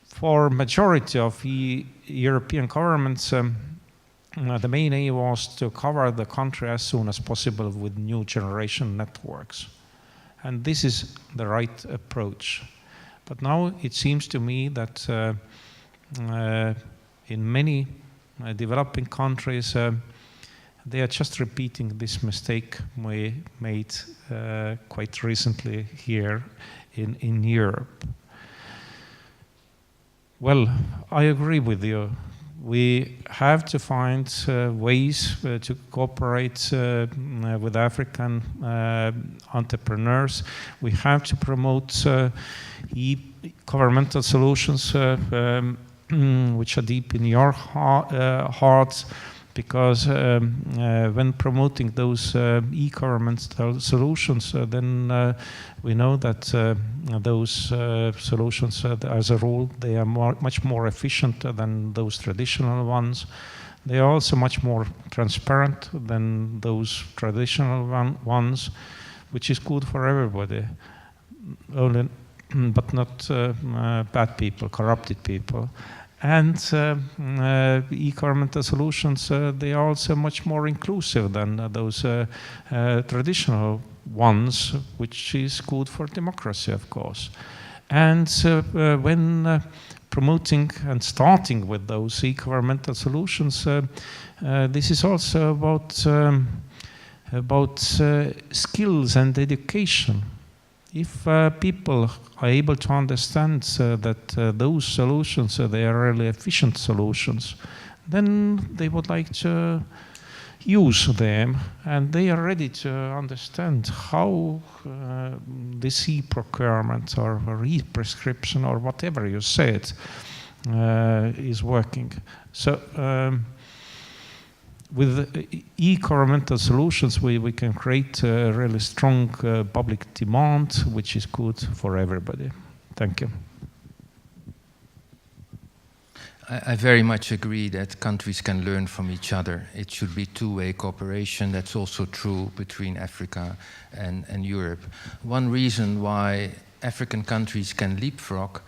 For majority of European governments, the main aim was to cover the country as soon as possible with new generation networks. And this is the right approach. But now it seems to me that in many developing countries, they are just repeating this mistake we made quite recently here in Europe. Well, I agree with you. We have to find ways to cooperate with African entrepreneurs. We have to promote governmental solutions which are deep in your hearts, because when promoting those e-governmental solutions, then we know that those solutions, as a rule, they are much more efficient than those traditional ones. They are also much more transparent than those traditional ones, which is good for everybody, but not bad people, corrupted people. And e-governmental solutions, they are also much more inclusive than those traditional ones, which is good for democracy, of course. And when promoting and starting with those e-governmental solutions, this is also about skills and education. If people are able to understand that those solutions, they are really efficient solutions, then they would like to use them, and they are ready to understand how this e-procurement or e-prescription or whatever you said is working. So with e-governmental solutions, we can create a really strong public demand, which is good for everybody. Thank you. I very much agree that countries can learn from each other. It should be two-way cooperation. That's also true between Africa and Europe. One reason why African countries can leapfrog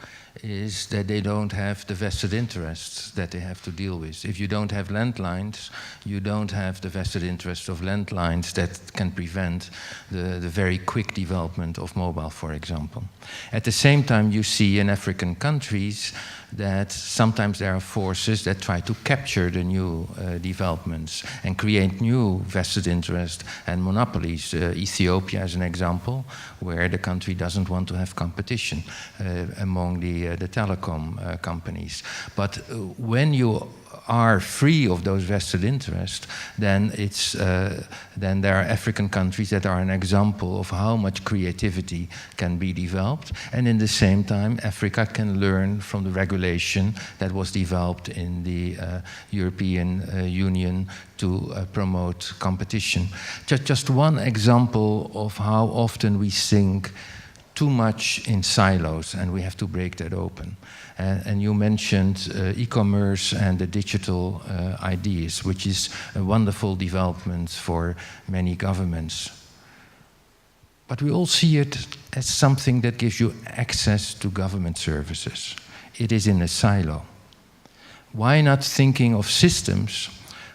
is that they don't have the vested interests that they have to deal with. If you don't have landlines, you don't have the vested interest of landlines that can prevent the very quick development of mobile, for example. At the same time, you see in African countries that sometimes there are forces that try to capture the new developments and create new vested interest and monopolies. Ethiopia is an example where the country doesn't want to have competition among the telecom companies. But when you are free of those vested interests, then then there are African countries that are an example of how much creativity can be developed, and in the same time Africa can learn from the regulation that was developed in the European Union to promote competition. Just one example of how often we think too much in silos, and we have to break that open. And you mentioned e-commerce and the digital ideas, which is a wonderful development for many governments. but we all see it as something that gives you access to government services. It is in a silo. Why not thinking of systems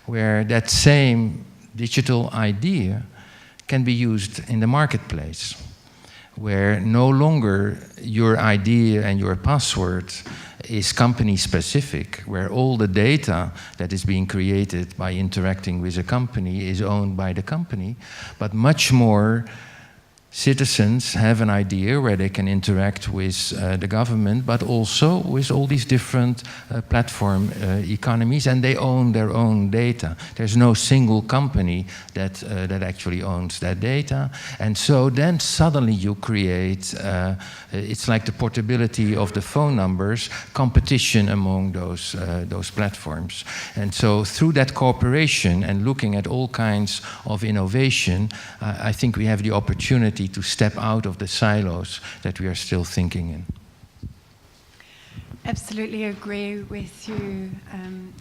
where that same digital idea can be used in the marketplace, where no longer your idea and your password is company specific, where all the data that is being created by interacting with a company is owned by the company, but much more citizens have an idea where they can interact with the government, but also with all these different platform economies, and they own their own data. There's no single company that actually owns that data, and so then suddenly you create, it's like the portability of the phone numbers, competition among those platforms. And so through that cooperation and looking at all kinds of innovation, I think we have the opportunity to step out of the silos that we are still thinking in. Absolutely agree with you,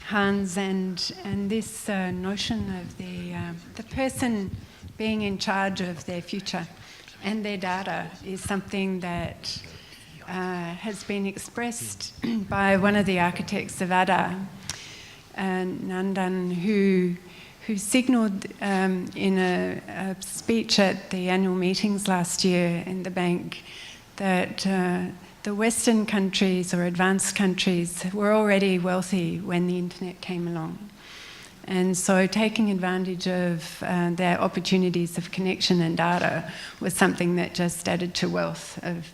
Hans, and this notion of the person being in charge of their future and their data is something that has been expressed by one of the architects of ADA, Nandan, who signalled in a speech at the annual meetings last year in the bank that the Western countries or advanced countries were already wealthy when the internet came along. And so taking advantage of their opportunities of connection and data was something that just added to wealth of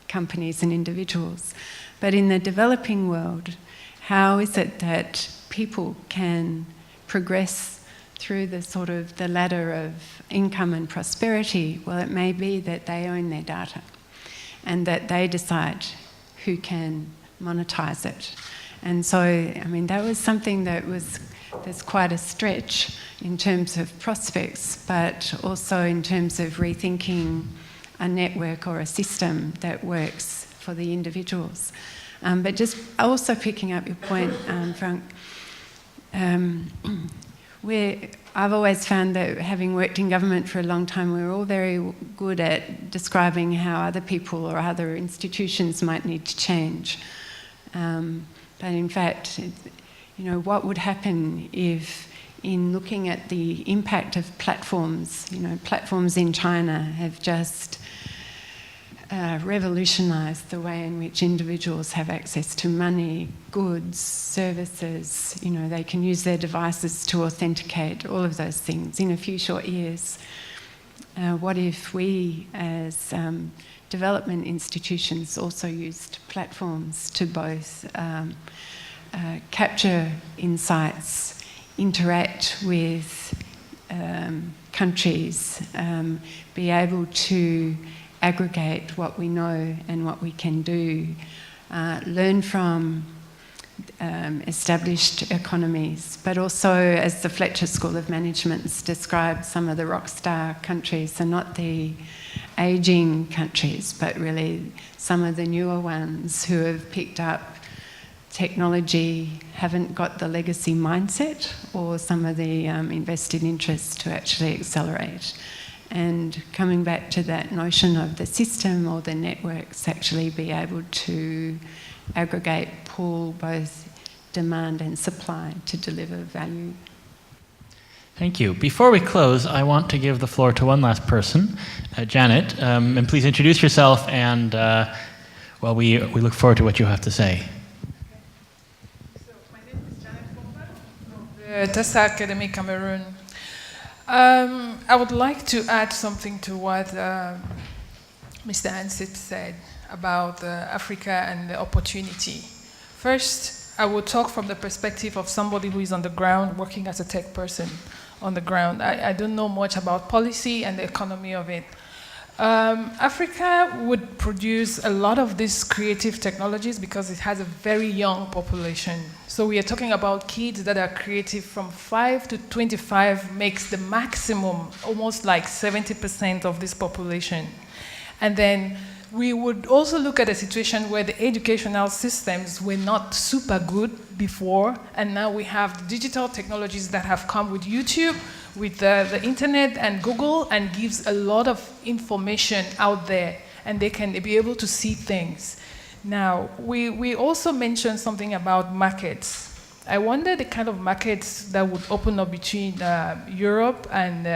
companies and individuals. But in the developing world, how is it that people can progress through the sort of the ladder of income and prosperity? Well, it may be that they own their data and that they decide who can monetize it. And so, I mean, that was something there's quite a stretch in terms of prospects, but also in terms of rethinking a network or a system that works for the individuals. But just also picking up your point, Frank, I've always found that having worked in government for a long time, we're all very good at describing how other people or other institutions might need to change. But in fact, what would happen if, in looking at the impact of platforms, platforms in China have just revolutionised the way in which individuals have access to money, goods, services. They can use their devices to authenticate all of those things in a few short years. What if we, as development institutions, also used platforms to both capture insights, interact with countries, be able to aggregate what we know and what we can do, learn from established economies, but also, as the Fletcher School of Management's described, some of the rockstar countries are not the ageing countries, but really some of the newer ones who have picked up technology, haven't got the legacy mindset or some of the invested interests to actually accelerate. And coming back to that notion of the system or the networks actually be able to aggregate, pool both demand and supply to deliver value. Thank you. Before we close, I want to give the floor to one last person, Janet, and please introduce yourself and, we look forward to what you have to say. So, my name is Janet Pompa of the Tessa Academy, Cameroon. I would like to add something to what Mr. Ansip said about Africa and the opportunity. First, I will talk from the perspective of somebody who is on the ground, working as a tech person on the ground. I don't know much about policy and the economy of it. Africa would produce a lot of these creative technologies because it has a very young population. So we are talking about kids that are creative from 5 to 25 makes the maximum, almost like 70% of this population. And then we would also look at a situation where the educational systems were not super good before, and now we have digital technologies that have come with YouTube, with the internet and Google and gives a lot of information out there, and they can be able to see things. Now, we also mentioned something about markets. I wonder the kind of markets that would open up between Europe and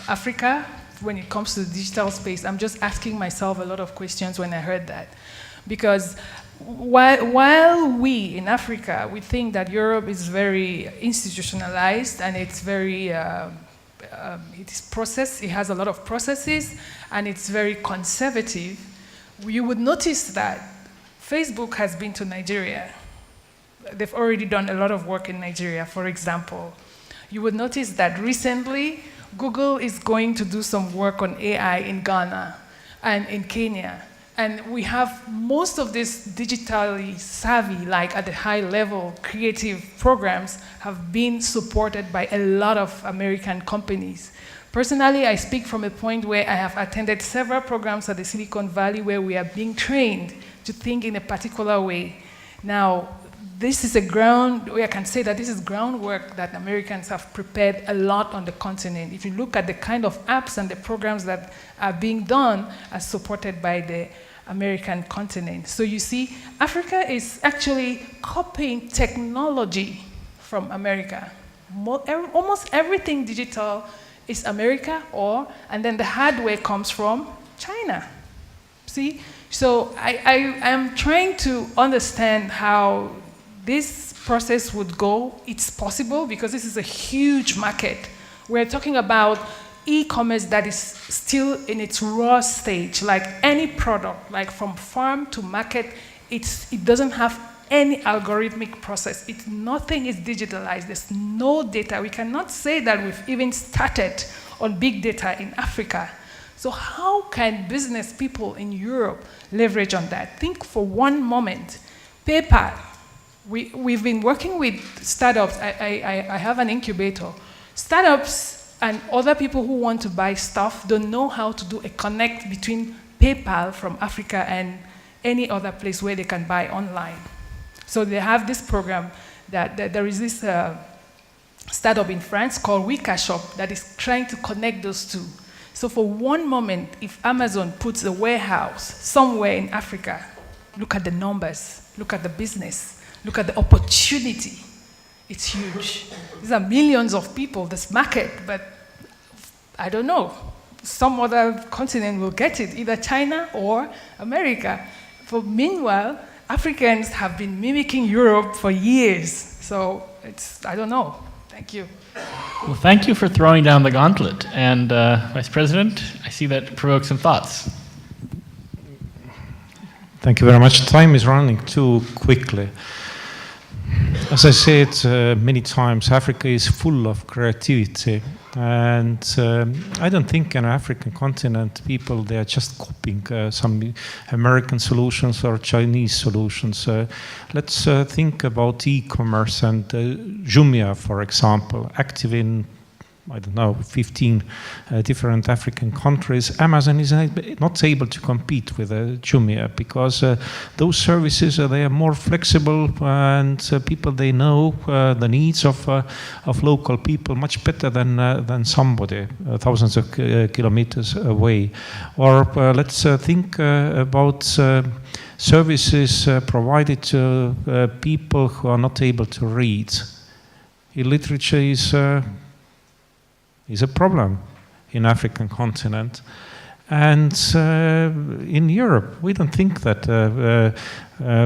Africa when it comes to the digital space. I'm just asking myself a lot of questions when I heard that. Because while we in Africa, we think that Europe is very institutionalized and it's very, it is processed, it has a lot of processes, and it's very conservative, you would notice that Facebook has been to Nigeria. They've already done a lot of work in Nigeria, for example. You would notice that recently, Google is going to do some work on AI in Ghana and in Kenya. And we have most of these digitally savvy, like at the high level, creative programs have been supported by a lot of American companies. Personally, I speak from a point where I have attended several programs at the Silicon Valley where we are being trained to think in a particular way. Now, this is I can say that this is groundwork that Americans have prepared a lot on the continent. If you look at the kind of apps and the programs that are being done as supported by the American continent. So you see, Africa is actually copying technology from America. Almost everything digital is America, and then the hardware comes from China. See? So I am trying to understand how this process would go. It's possible because this is a huge market. We're talking about e-commerce that is still in its raw stage, like any product, like from farm to market, it doesn't have any algorithmic process. Nothing is digitalized. There's no data. We cannot say that we've even started on big data in Africa. So how can business people in Europe leverage on that? Think for one moment. PayPal. We've been working with startups. I have an incubator. Startups and other people who want to buy stuff don't know how to do a connect between PayPal from Africa and any other place where they can buy online. So they have this program that there is this startup in France called Wikashop that is trying to connect those two. So for one moment, if Amazon puts a warehouse somewhere in Africa, look at the numbers, look at the business, look at the opportunity. It's huge. These are millions of people, this market, but I don't know. Some other continent will get it, either China or America. But meanwhile, Africans have been mimicking Europe for years. So I don't know. Thank you. Well, thank you for throwing down the gauntlet. And Vice President, I see that provokes some thoughts. Thank you very much. Time is running too quickly. As I said many times, Africa is full of creativity. And I don't think in African continent people, they are just copying some American solutions or Chinese solutions. Let's think about e-commerce and Jumia, for example, active in, I don't know, 15 different African countries. Amazon is not able to compete with Jumia because those services they are more flexible and people they know the needs of local people much better than somebody thousands of kilometers away. Or let's think about services provided to people who are not able to read. Illiterature is a problem in African continent. And in Europe, we don't think that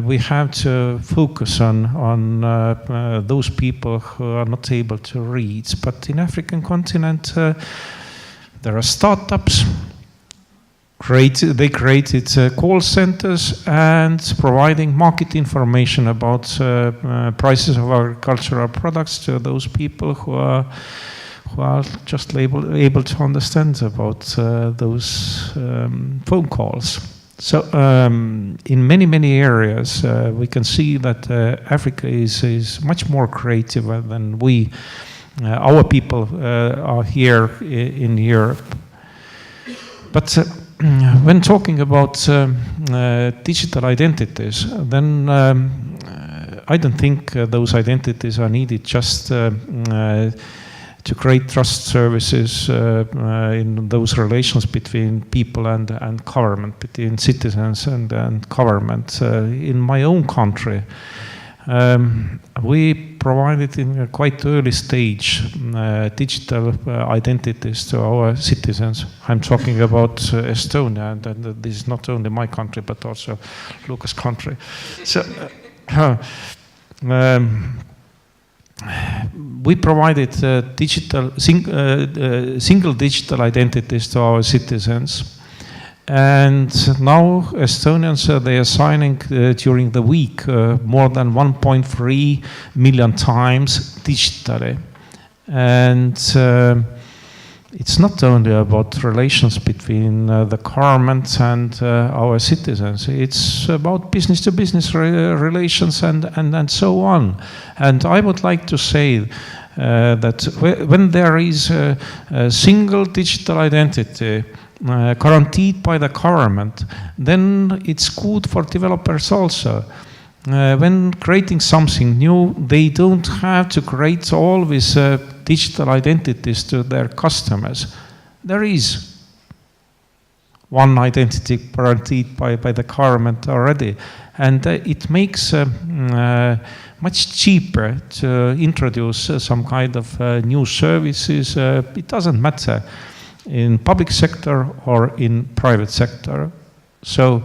we have to focus on those people who are not able to read. But in African continent, there are startups. They created call centers and providing market information about prices of agricultural products to those people who are just able to understand about those phone calls. So in many areas we can see that Africa is much more creative than we, our people are here in Europe. But when talking about digital identities, then I don't think those identities are needed just to create trust services in those relations between people and government, between citizens and government. In my own country, we provided in a quite early stage digital identities to our citizens. I'm talking about Estonia, and this is not only my country, but also Luca's country. So, we provided single digital identities to our citizens. And now Estonians, they are signing during the week more than 1.3 million times digitally. And it's not only about relations between the government and our citizens. It's about business-to-business relations and so on. And I would like to say that when there is a single digital identity guaranteed by the government, then it's good for developers also. When creating something new, they don't have to create always digital identities to their customers. There is one identity guaranteed by the government already, and it makes much cheaper to introduce some kind of new services. It doesn't matter in public sector or in private sector. So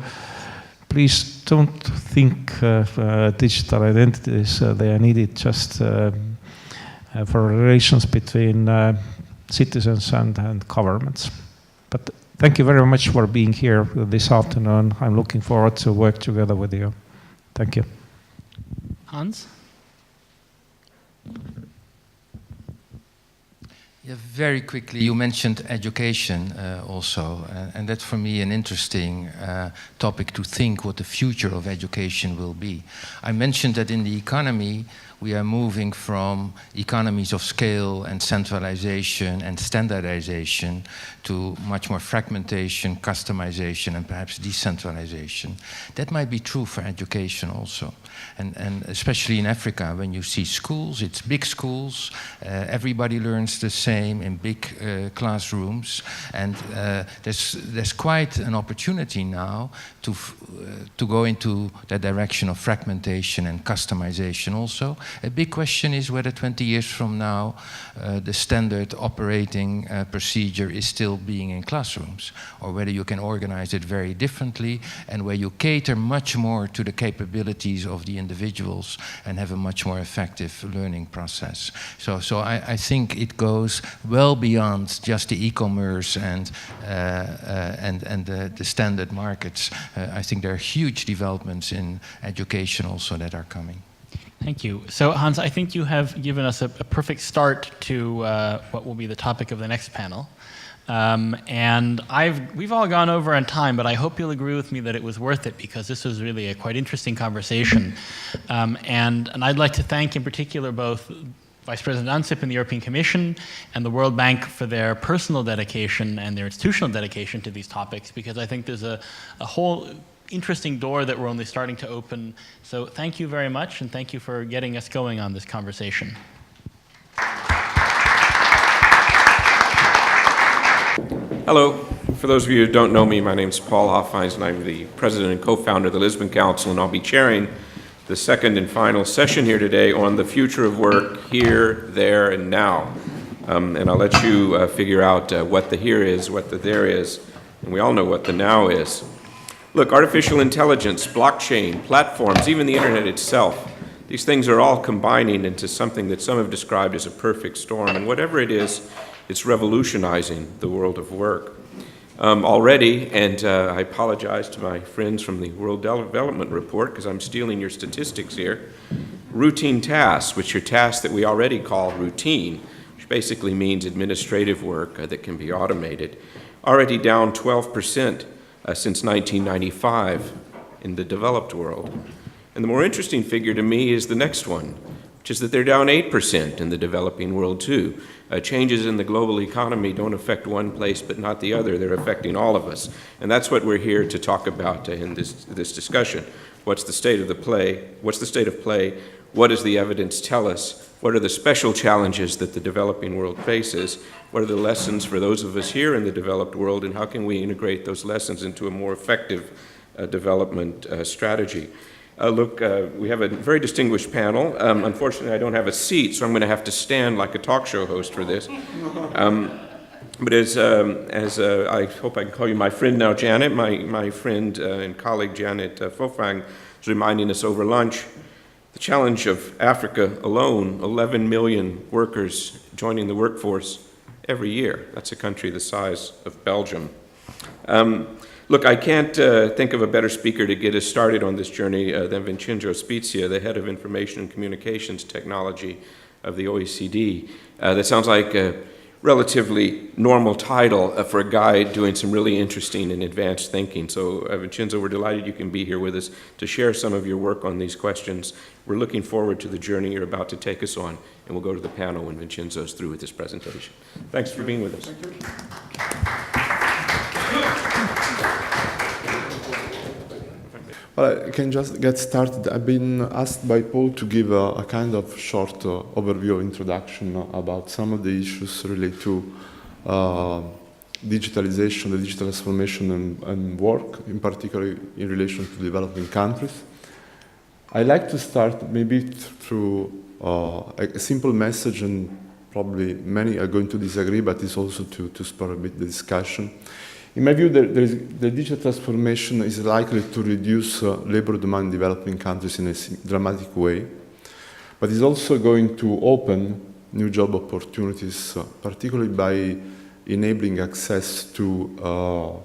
please don't think digital identities, they are needed just for relations between citizens and governments. But thank you very much for being here this afternoon. I'm looking forward to work together with you. Thank you. Hans? Yeah, very quickly, you mentioned education also, and that's for me an interesting topic to think what the future of education will be. I mentioned that in the economy, we are moving from economies of scale and centralization and standardization to much more fragmentation, customization, and perhaps decentralization. That might be true for education also. And especially in Africa, when you see schools, it's big schools, everybody learns the same in big classrooms, and there's quite an opportunity now to go into the direction of fragmentation and customization also. A big question is whether 20 years from now the standard operating procedure is still being in classrooms, or whether you can organize it very differently and where you cater much more to the capabilities of the individuals and have a much more effective learning process. So I think it goes well beyond just the e-commerce and the standard markets. I think there are huge developments in education also that are coming. Thank you. So Hans, I think you have given us a perfect start to what will be the topic of the next panel. And we've all gone over on time, but I hope you'll agree with me that it was worth it, because this was really a quite interesting conversation. And I'd like to thank in particular both Vice President Ansip in the European Commission and the World Bank for their personal dedication and their institutional dedication to these topics, because I think there's a whole interesting door that we're only starting to open. So thank you very much, and thank you for getting us going on this conversation. Hello. For those of you who don't know me, my name is Paul Hofheinz, and I'm the president and co-founder of the Lisbon Council, and I'll be chairing the second and final session here today on the future of work here, there, and now. And I'll let you figure out what the here is, what the there is, and we all know what the now is. Look, artificial intelligence, blockchain, platforms, even the internet itself, these things are all combining into something that some have described as a perfect storm. And whatever it is, it's revolutionizing the world of work. Already, and I apologize to my friends from the World Development Report because I'm stealing your statistics here, routine tasks, which are tasks that we already call routine, which basically means administrative work that can be automated, already down 12%. Since 1995 in the developed world. And the more interesting figure to me is the next one, which is that they're down 8% in the developing world too. Changes in the global economy don't affect one place but not the other. They're affecting all of us. And that's what we're here to talk about in this discussion. What's the state of the play? What's the state of play? What does the evidence tell us? What are the special challenges that the developing world faces? What are the lessons for those of us here in the developed world, and how can we integrate those lessons into a more effective development strategy? We have a very distinguished panel. Unfortunately, I don't have a seat, so I'm going to have to stand like a talk show host for this. But as I hope I can call you my friend now, Janet, my friend and colleague Janet Fofang was reminding us over lunch, the challenge of Africa alone, 11 million workers joining the workforce every year. That's a country the size of Belgium. Look, I can't think of a better speaker to get us started on this journey than Vincenzo Spezia, the head of Information and Communications Technology of the OECD. That sounds like a relatively normal title for a guy doing some really interesting and advanced thinking. So, Vincenzo, we're delighted you can be here with us to share some of your work on these questions. We're looking forward to the journey you're about to take us on, and we'll go to the panel when Vincenzo's through with this presentation. Thanks for being with us. Thank you. Well, I can just get started. I've been asked by Paul to give a kind of short overview, introduction about some of the issues related to digitalization, the digital transformation and work, in particular in relation to developing countries. I like to start maybe through a simple message, and probably many are going to disagree, but it's also to spur a bit the discussion. In my view, the digital transformation is likely to reduce labor demand in developing countries in a dramatic way, but it's also going to open new job opportunities, particularly by enabling access to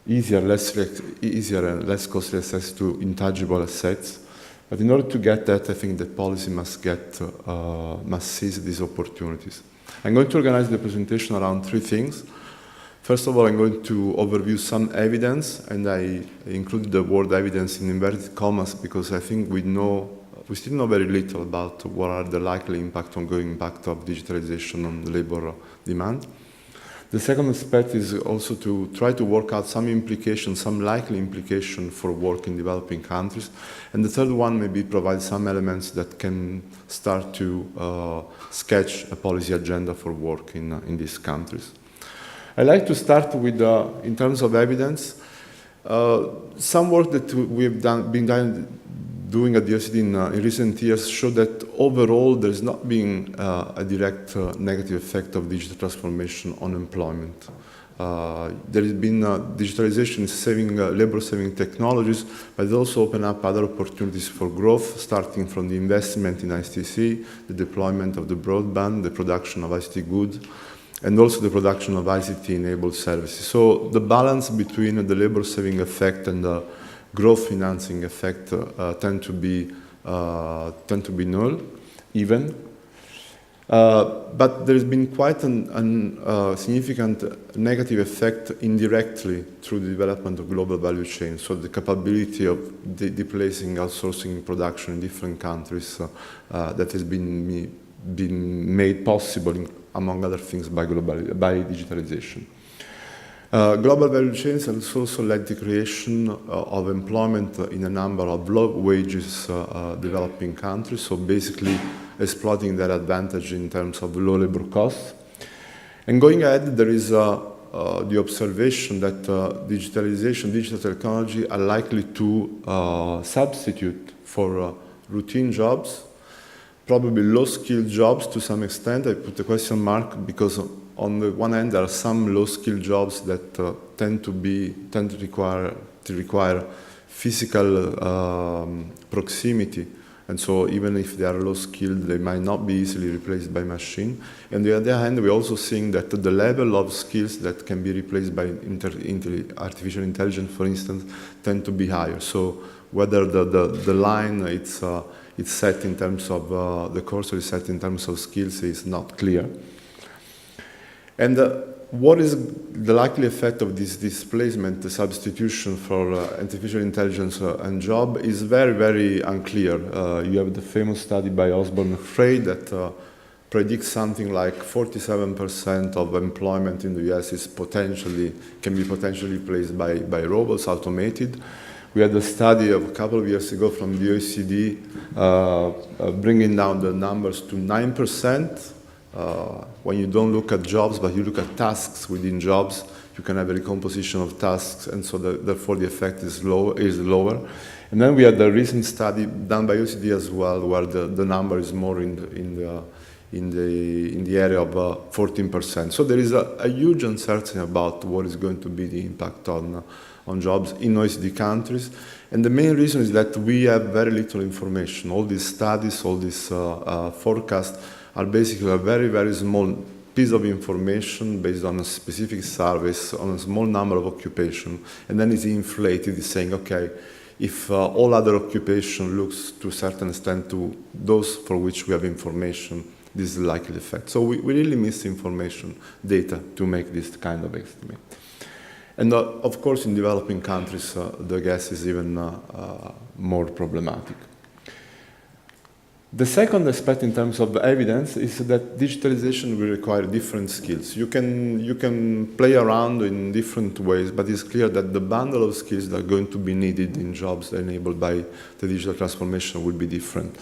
easier and less costly access to intangible assets. But in order to get that, I think that policy must seize these opportunities. I'm going to organize the presentation around three things. First of all, I'm going to overview some evidence, and I included the word evidence in inverted commas because I think we still know very little about what are the likely ongoing impact of digitalization on labor demand. The second aspect is also to try to work out some likely implication for work in developing countries. And the third one maybe provide some elements that can start to sketch a policy agenda for work in these countries. I'd like to start with, in terms of evidence, some work that we have been doing at the OECD in recent years show that overall there's not been a direct negative effect of digital transformation on employment. There has been digitalization labor-saving technologies, but it also opened up other opportunities for growth, starting from the investment in ICT, the deployment of the broadband, the production of ICT goods, and also the production of ICT-enabled services. So the balance between the labor-saving effect and the growth financing effect tend to be null, even. But there's been quite a significant negative effect indirectly through the development of global value chains. So the capability of displacing outsourcing production in different countries that has been made possible among other things by digitalization. Global value chains have also led to the creation of employment in a number of low wages developing countries, so basically exploiting their advantage in terms of low labor costs. And going ahead, there is the observation that digitalization, digital technology are likely to substitute for routine jobs, probably low-skilled jobs to some extent. I put a question mark because on the one hand, there are some low-skilled jobs that tend to require physical proximity, and so even if they are low-skilled, they might not be easily replaced by machine. On the other hand, we're also seeing that the level of skills that can be replaced by artificial intelligence, for instance, tend to be higher. So whether the line it's set in terms of the cursor is set in terms of skills is not clear. And what is the likely effect of this displacement, the substitution for artificial intelligence and job is very, very unclear. You have the famous study by Osborne and Frey that predicts something like 47% of employment in the US can be potentially replaced by robots, automated. We had a study of a couple of years ago from the OECD bringing down the numbers to 9%. When you don't look at jobs, but you look at tasks within jobs, you can have a recomposition of tasks, and so therefore the effect is lower. And then we had a recent study done by OECD as well, where the number is more in the area of 14%. So there is a huge uncertainty about what is going to be the impact on jobs in OECD countries. And the main reason is that we have very little information. All these studies, all these forecasts are basically a very, very small piece of information based on a specific service, on a small number of occupations, and then it's inflated, it's saying, okay, if all other occupation looks to a certain extent to those for which we have information, this is the likely effect. So we really miss information, data, to make this kind of estimate. And of course, in developing countries, the guess is even more problematic. The second aspect in terms of evidence is that digitalization will require different skills. You can play around in different ways, but it's clear that the bundle of skills that are going to be needed in jobs enabled by the digital transformation will be different.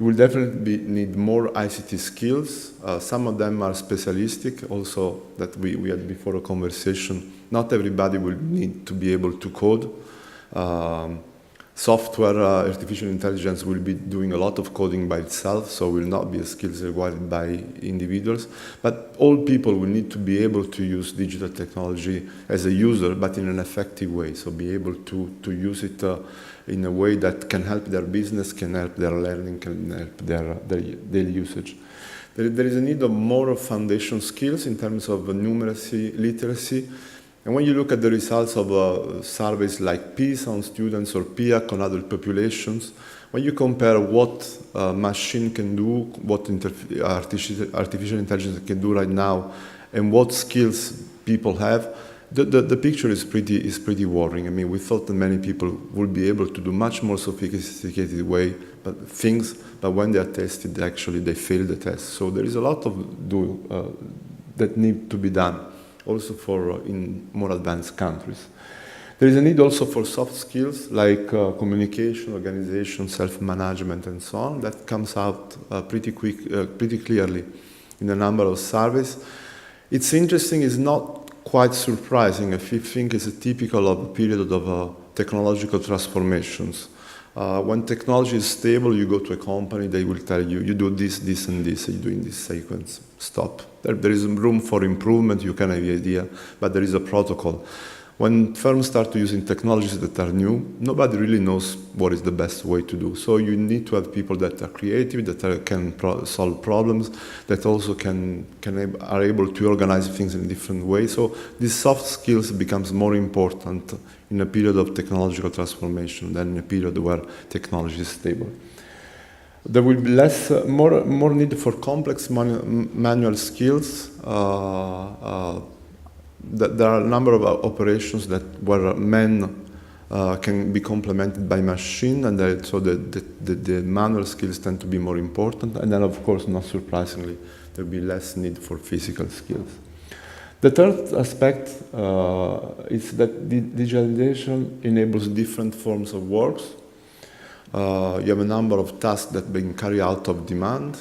You will definitely need more ICT skills. Some of them are specialistic, also that we had before a conversation. Not everybody will need to be able to code. Software, artificial intelligence will be doing a lot of coding by itself, so will not be a skills required by individuals. But all people will need to be able to use digital technology as a user, but in an effective way. So be able to use it in a way that can help their business, can help their learning, can help their daily usage. There is a need of more foundation skills in terms of numeracy, literacy. And when you look at the results of surveys like PISA on students or PIAC on adult populations, when you compare what machine can do, what artificial intelligence can do right now, and what skills people have, the picture is pretty worrying. I mean, we thought that many people would be able to do much more sophisticated things, but when they are tested, actually they fail the test. So there is a lot that need to be done, also for in more advanced countries. There is a need also for soft skills like communication, organization, self-management, and so on. That comes out pretty clearly in a number of surveys. It's interesting, it's not quite surprising if you think it's typical of a period of technological transformations. When technology is stable, you go to a company, they will tell you, you do this, this, and this, you do in this sequence. Stop. There is room for improvement, you can have the idea, but there is a protocol. When firms start using technologies that are new, nobody really knows what is the best way to do. So you need to have people that are creative, that can solve problems, that also are able to organize things in a different way. So these soft skills becomes more important in a period of technological transformation than in a period where technology is stable. There will be more need for complex manual skills. There are a number of operations where men can be complemented by machine, and so the manual skills tend to be more important. And then, of course, not surprisingly, there will be less need for physical skills. The third aspect is that digitalization enables different forms of works. You have a number of tasks that are being carried out of demand,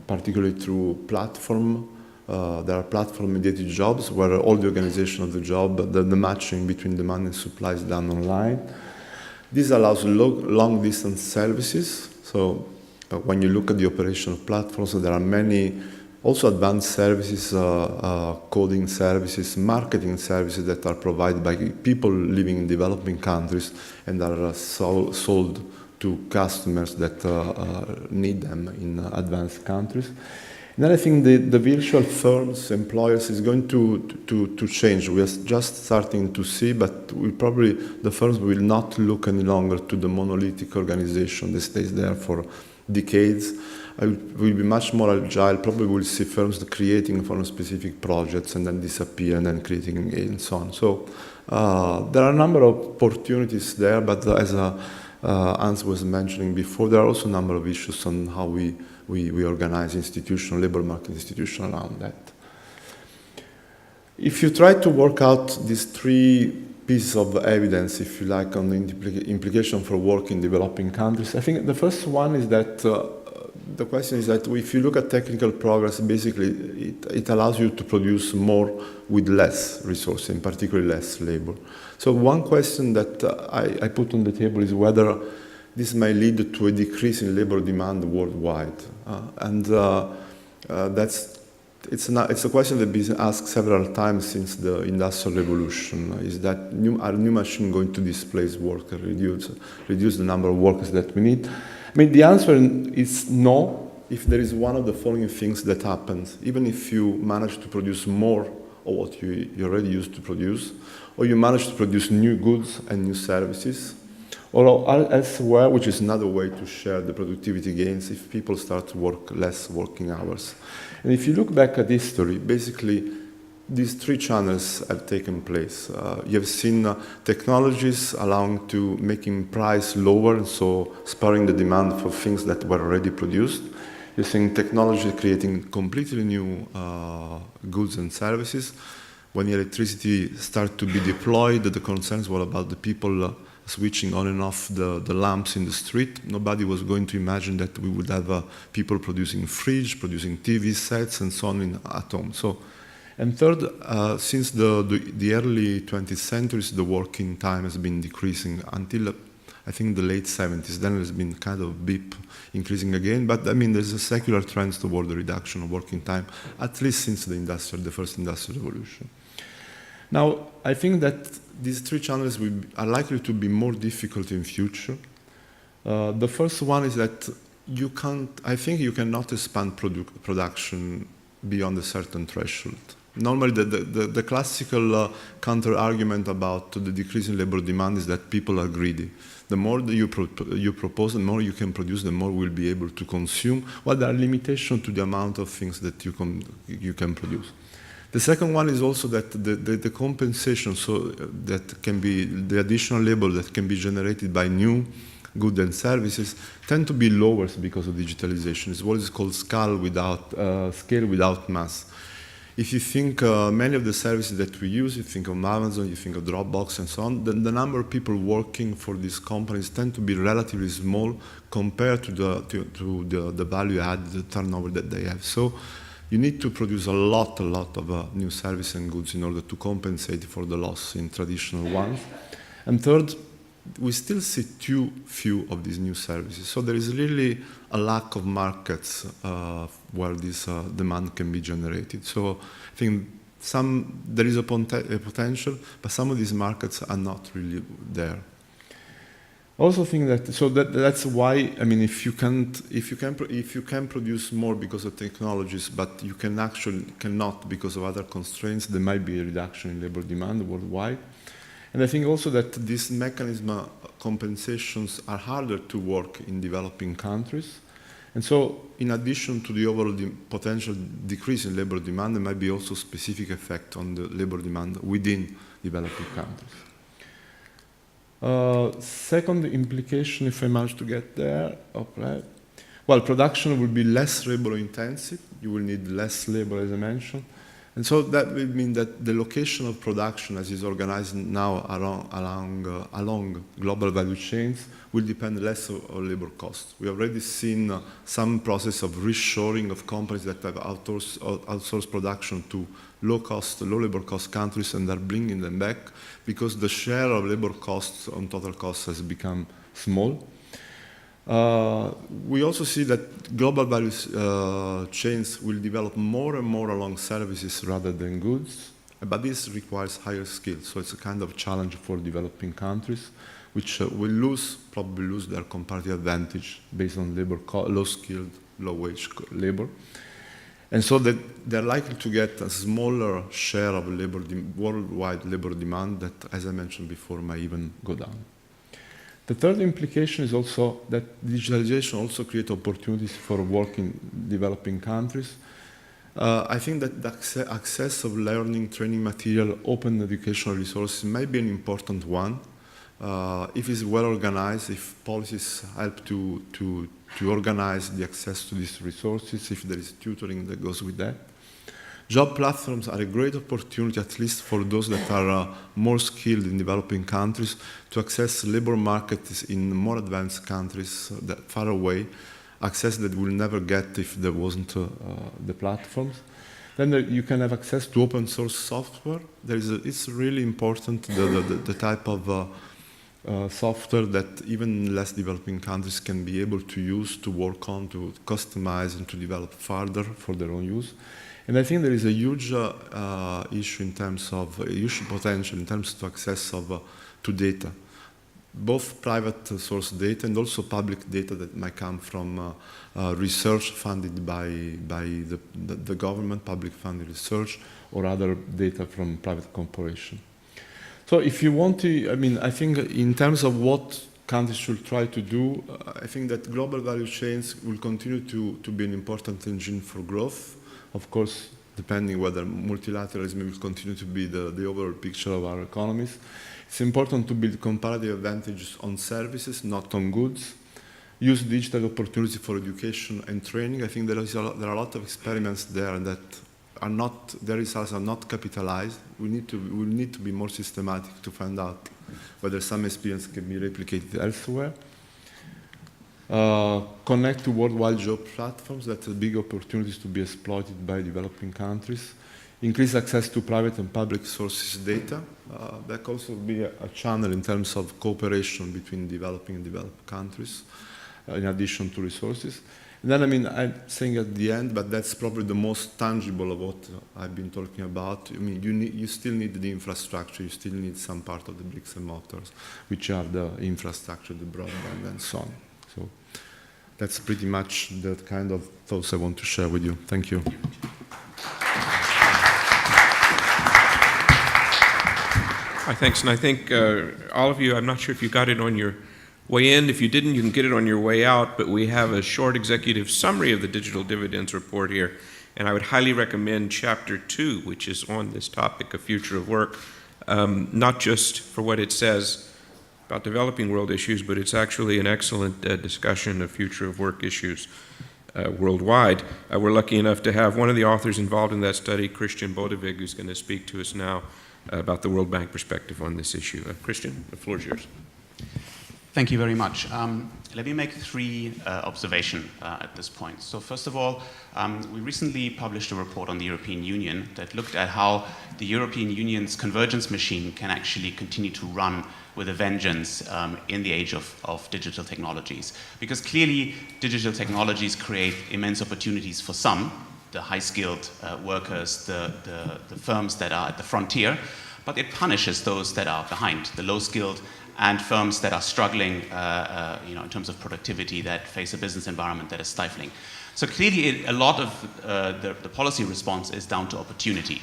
particularly through platform. There are platform-mediated jobs where all the organization of the job, the matching between demand and supply is done online. This allows long-distance services. So when you look at the operation of platforms, there are many also advanced services, coding services, marketing services that are provided by people living in developing countries and are sold to customers that need them in advanced countries. And then I think the virtual firms, employers, is going to change. We are just starting to see, but the firms will not look any longer to the monolithic organization that stays there for decades. Will be much more agile. Probably we'll see firms creating for specific projects and then disappear and then creating again and so on. So there are a number of opportunities there, but as Hans was mentioning before, there are also a number of issues on how we organize labor market institutions around that. If you try to work out these three pieces of evidence, if you like, on the implication for work in developing countries. I think the first one is that the question is that if you look at technical progress, basically it allows you to produce more with less resources, in particular less labor. So one question that I put on the table is whether this may lead to a decrease in labor demand worldwide. It's a question that has been asked several times since the Industrial Revolution. Is that are new machines going to displace workers, reduce the number of workers that we need? I mean, the answer is no, if there is one of the following things that happens. Even if you manage to produce more of what you already used to produce, or you manage to produce new goods and new services, or elsewhere, which is another way to share the productivity gains if people start to work less working hours. And if you look back at history, basically, these three channels have taken place. You have seen technologies allowing to making price lower, and so sparing the demand for things that were already produced. You're seeing technology creating completely new goods and services. When electricity started to be deployed, the concerns were about the people switching on and off the lamps in the street. Nobody was going to imagine that we would have people producing fridge, producing TV sets, and so on at home. So, and third, since the early 20th centuries, the working time has been decreasing until I think the late 70s. Then there's been kind of beep increasing again. But I mean, there's a secular trend toward the reduction of working time, at least since the first industrial revolution. Now, I think that these three channels are likely to be more difficult in future. The first one is that I think you cannot expand production beyond a certain threshold. Normally, the classical counter-argument about the decrease in labor demand is that people are greedy. The more that you propose, the more you can produce, the more we'll be able to consume. Well, there are limitations to the amount of things that you can produce. The second one is also that the compensation, so that can be the additional labor that can be generated by new goods and services, tend to be lower because of digitalization. It's what is called scale without mass. If you think many of the services that we use, you think of Amazon, you think of Dropbox and so on, then the number of people working for these companies tend to be relatively small compared to the value added, the turnover that they have. So you need to produce a lot of new services and goods in order to compensate for the loss in traditional ones. And third, we still see too few of these new services. So there is really a lack of markets where this demand can be generated. So I think there is a potential, but some of these markets are not really there. I also think that's why, I mean, if you can produce more because of technologies, but you cannot because of other constraints, there might be a reduction in labor demand worldwide. And I think also that these mechanism compensations are harder to work in developing countries. And so in addition to the overall potential decrease in labor demand, there might be also specific effect on the labor demand within developing countries. Second implication, if I manage to get there, okay. Well, production will be less labor intensive. You will need less labor, as I mentioned. And so that will mean that the location of production, as is organized now along global value chains, will depend less on labor costs. We have already seen some process of reshoring of companies that have outsourced production to low labor cost countries, and are bringing them back because the share of labor costs on total costs has become small. We also see that global value chains will develop more and more along services rather than goods, but this requires higher skills, so it's a kind of challenge for developing countries, which will probably lose their comparative advantage based on low-skilled, low-wage labor. And so that they're likely to get a smaller share of worldwide labor demand that, as I mentioned before, might even go down. The third implication is also that digitalization also creates opportunities for work in developing countries. I think that the access of learning, training material, open educational resources might be an important one. If it's well organized, if policies help to organize the access to these resources, if there is tutoring that goes with that. Job platforms are a great opportunity, at least for those that are more skilled in developing countries, to access labor markets in more advanced countries that far away, access that we'll never get if there wasn't the platforms. Then you can have access to open source software. It's really important, the type of software that even less developing countries can be able to use, to work on, to customize, and to develop further for their own use. And I think there is a huge issue in terms of, a huge potential in terms of access to data, both private source data and also public data that might come from research funded by the government, public funded research, or other data from private corporation. So if you want to, I think in terms of what countries should try to do, I think that global value chains will continue to be an important engine for growth. Of course, depending whether multilateralism will continue to be the overall picture of our economies. It's important to build comparative advantages on services, not on goods. Use digital opportunities for education and training. I think there are a lot of experiments there that are not, their results are not capitalized. We need to be more systematic to find out whether some experience can be replicated elsewhere. Connect to worldwide job platforms. That's a big opportunity to be exploited by developing countries. Increase access to private and public sources data. That can also be a channel in terms of cooperation between developing and developed countries, in addition to resources. And then, I'm saying at the end, but that's probably the most tangible of what I've been talking about. You still need the infrastructure. You still need some part of the bricks and mortars, which are the infrastructure, the broadband, and so on. So that's pretty much the kind of thoughts I want to share with you. Thank you. Hi, thanks. And I think all of you, I'm not sure if you got it on your way in. If you didn't, you can get it on your way out. But we have a short executive summary of the Digital Dividends Report here. And I would highly recommend Chapter 2, which is on this topic of future of work, not just for what it says about developing world issues, but it's actually an excellent discussion of future of work issues worldwide. We're lucky enough to have one of the authors involved in that study, Christian Bodevig, who's going to speak to us now about the World Bank perspective on this issue. Christian, the floor is yours. Thank you very much. Let me make three observations at this point. So first of all, we recently published a report on the European Union that looked at how the European Union's convergence machine can actually continue to run with a vengeance in the age of digital technologies. Because clearly, digital technologies create immense opportunities for some, the high-skilled workers, the firms that are at the frontier, but it punishes those that are behind, the low-skilled and firms that are struggling in terms of productivity, that face a business environment that is stifling. So clearly, a lot of the policy response is down to opportunity.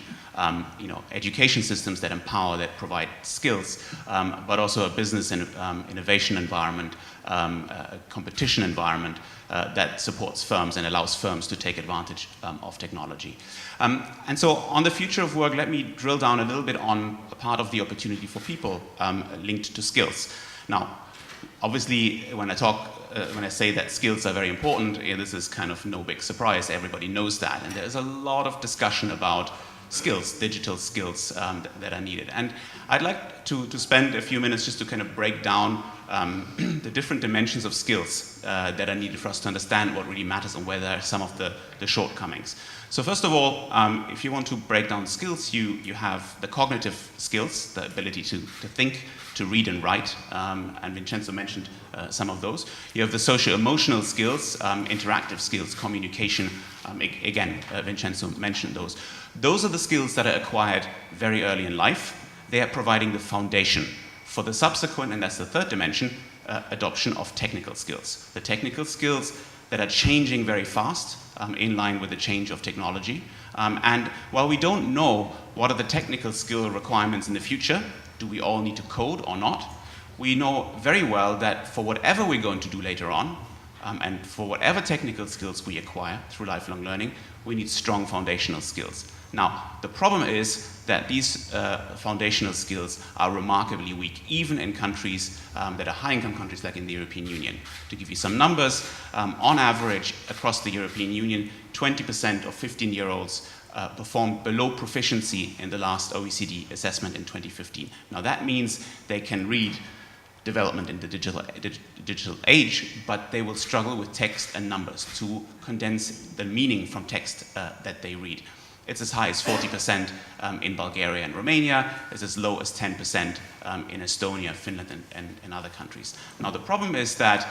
Education systems that empower, that provide skills, but also a business and innovation environment, a competition environment that supports firms and allows firms to take advantage of technology. And so on the future of work, let me drill down a little bit on a part of the opportunity for people linked to skills. Now, obviously, when I say that skills are very important, this is kind of no big surprise. Everybody knows that. And there's a lot of discussion about skills, digital skills that are needed. And I'd like to spend a few minutes just to kind of break down the different dimensions of skills that are needed for us to understand what really matters and where there are some of the shortcomings. So first of all, if you want to break down skills, you have the cognitive skills, the ability to think, to read and write, and Vincenzo mentioned some of those. You have the socio-emotional skills, interactive skills, communication. Again, Vincenzo mentioned those. Those are the skills that are acquired very early in life. They are providing the foundation for the subsequent, and that's the third dimension, adoption of technical skills. The technical skills that are changing very fast, in line with the change of technology. And while we don't know what are the technical skill requirements in the future, do we all need to code or not, we know very well that for whatever we're going to do later on, and for whatever technical skills we acquire through lifelong learning, we need strong foundational skills. Now, the problem is that these foundational skills are remarkably weak, even in countries that are high-income countries like in the European Union. To give you some numbers, on average, across the European Union, 20% of 15-year-olds performed below proficiency in the last OECD assessment in 2015. Now that means they can read development in the digital age, but they will struggle with text and numbers to condense the meaning from text that they read. It's as high as 40% in Bulgaria and Romania. It's as low as 10% in Estonia, Finland, and other countries. Now, the problem is that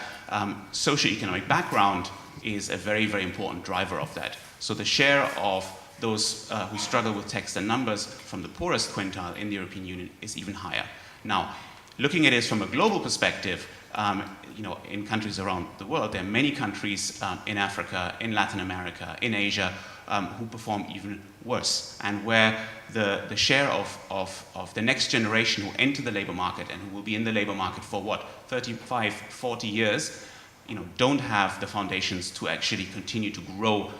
socioeconomic background is a very, very important driver of that. So the share of those who struggle with text and numbers from the poorest quintile in the European Union is even higher. Now, looking at it from a global perspective, in countries around the world, there are many countries in Africa, in Latin America, in Asia, who perform even worse, and where the share of the next generation who enter the labor market and who will be in the labor market for 35, 40 years, don't have the foundations to actually continue to grow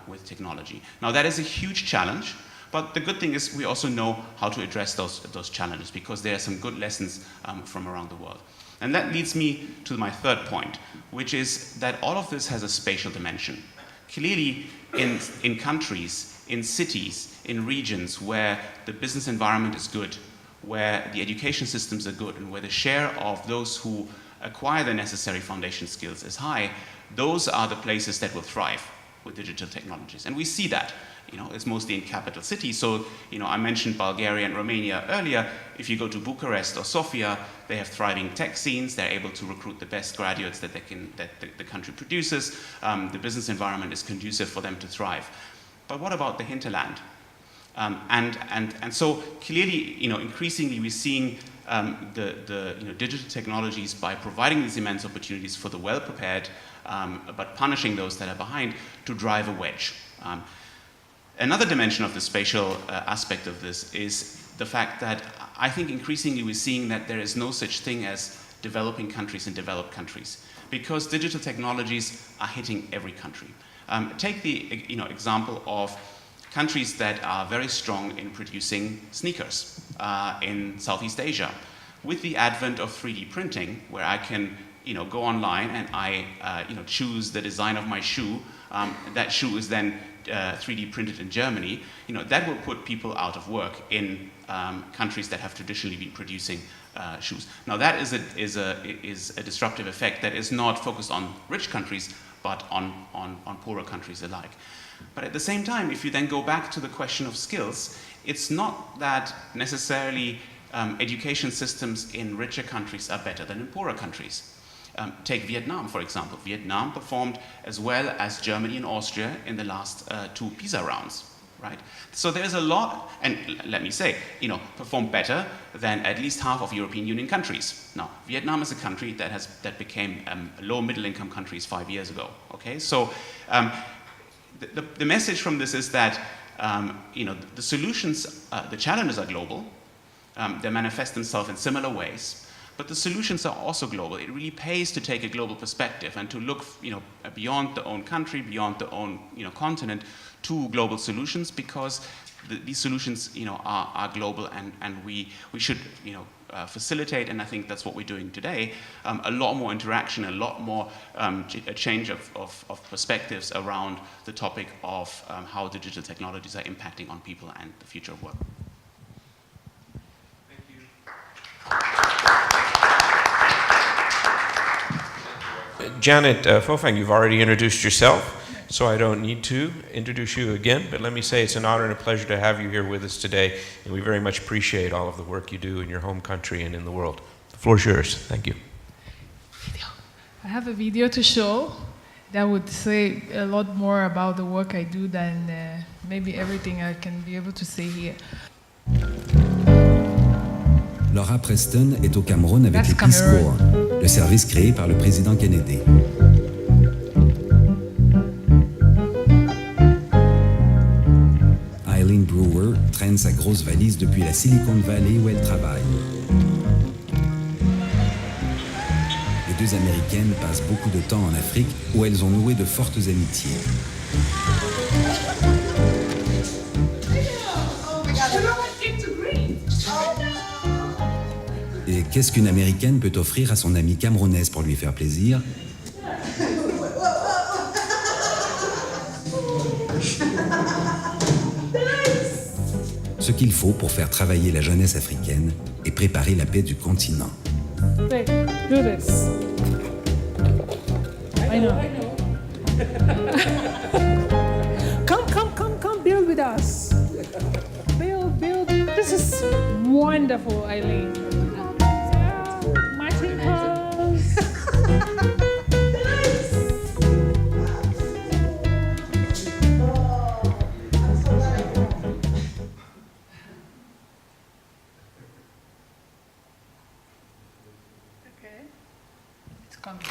with technology. Now that is a huge challenge, but the good thing is we also know how to address those challenges, because there are some good lessons from around the world. And that leads me to my third point, which is that all of this has a spatial dimension. Clearly, in countries, in cities, in regions where the business environment is good, where the education systems are good, and where the share of those who acquire the necessary foundation skills is high, those are the places that will thrive with digital technologies. And we see that. It's mostly in capital cities. So, I mentioned Bulgaria and Romania earlier. If you go to Bucharest or Sofia, they have thriving tech scenes. They're able to recruit the best graduates that the country produces. The business environment is conducive for them to thrive. But what about the hinterland? And so clearly, increasingly we're seeing the digital technologies, by providing these immense opportunities for the well-prepared, but punishing those that are behind, to drive a wedge. Another dimension of the spatial aspect of this is the fact that I think increasingly we're seeing that there is no such thing as developing countries and developed countries, because digital technologies are hitting every country. Take the example of countries that are very strong in producing sneakers in Southeast Asia. With the advent of 3D printing, where I can go online and I choose the design of my shoe, that shoe is then 3D printed in Germany, that will put people out of work in countries that have traditionally been producing shoes. Now that is a disruptive effect that is not focused on rich countries, but on poorer countries alike. But at the same time, if you then go back to the question of skills, it's not that necessarily education systems in richer countries are better than in poorer countries. Take Vietnam, for example. Vietnam performed as well as Germany and Austria in the last 2 PISA rounds, right? So there's a lot, and let me say, performed better than at least half of European Union countries. Now, Vietnam is a country that became low middle-income countries 5 years ago, okay? So the message from this is that, the solutions, the challenges are global. They manifest themselves in similar ways. But the solutions are also global. It really pays to take a global perspective and to look, beyond the own country, beyond the own, continent, to global solutions, because these solutions, are global, and we should, facilitate, and I think that's what we're doing today, a lot more interaction, a lot more a change of perspectives around the topic of how digital technologies are impacting on people and the future of work. Janet Fofang, you've already introduced yourself, so I don't need to introduce you again, but let me say it's an honor and a pleasure to have you here with us today, and we very much appreciate all of the work you do in your home country and in the world. The floor is yours. Thank you. I have a video to show that would say a lot more about the work I do than maybe everything I can be able to say here. Laura Preston est au Cameroun avec le Peace Corps, le service créé par le président Kennedy. Eileen Brewer traîne sa grosse valise depuis la Silicon Valley où elle travaille. Les 2 Américaines passent beaucoup de temps en Afrique où elles ont noué de fortes amitiés. Et qu'est-ce qu'une Américaine peut offrir à son amie camerounaise pour lui faire plaisir? qu'il faut pour faire travailler la jeunesse africaine et préparer la paix du continent. Hey, do this. I know. Come, build with us. Build. This is wonderful, Eileen. Yeah, matching clothes. Okay. It's coming.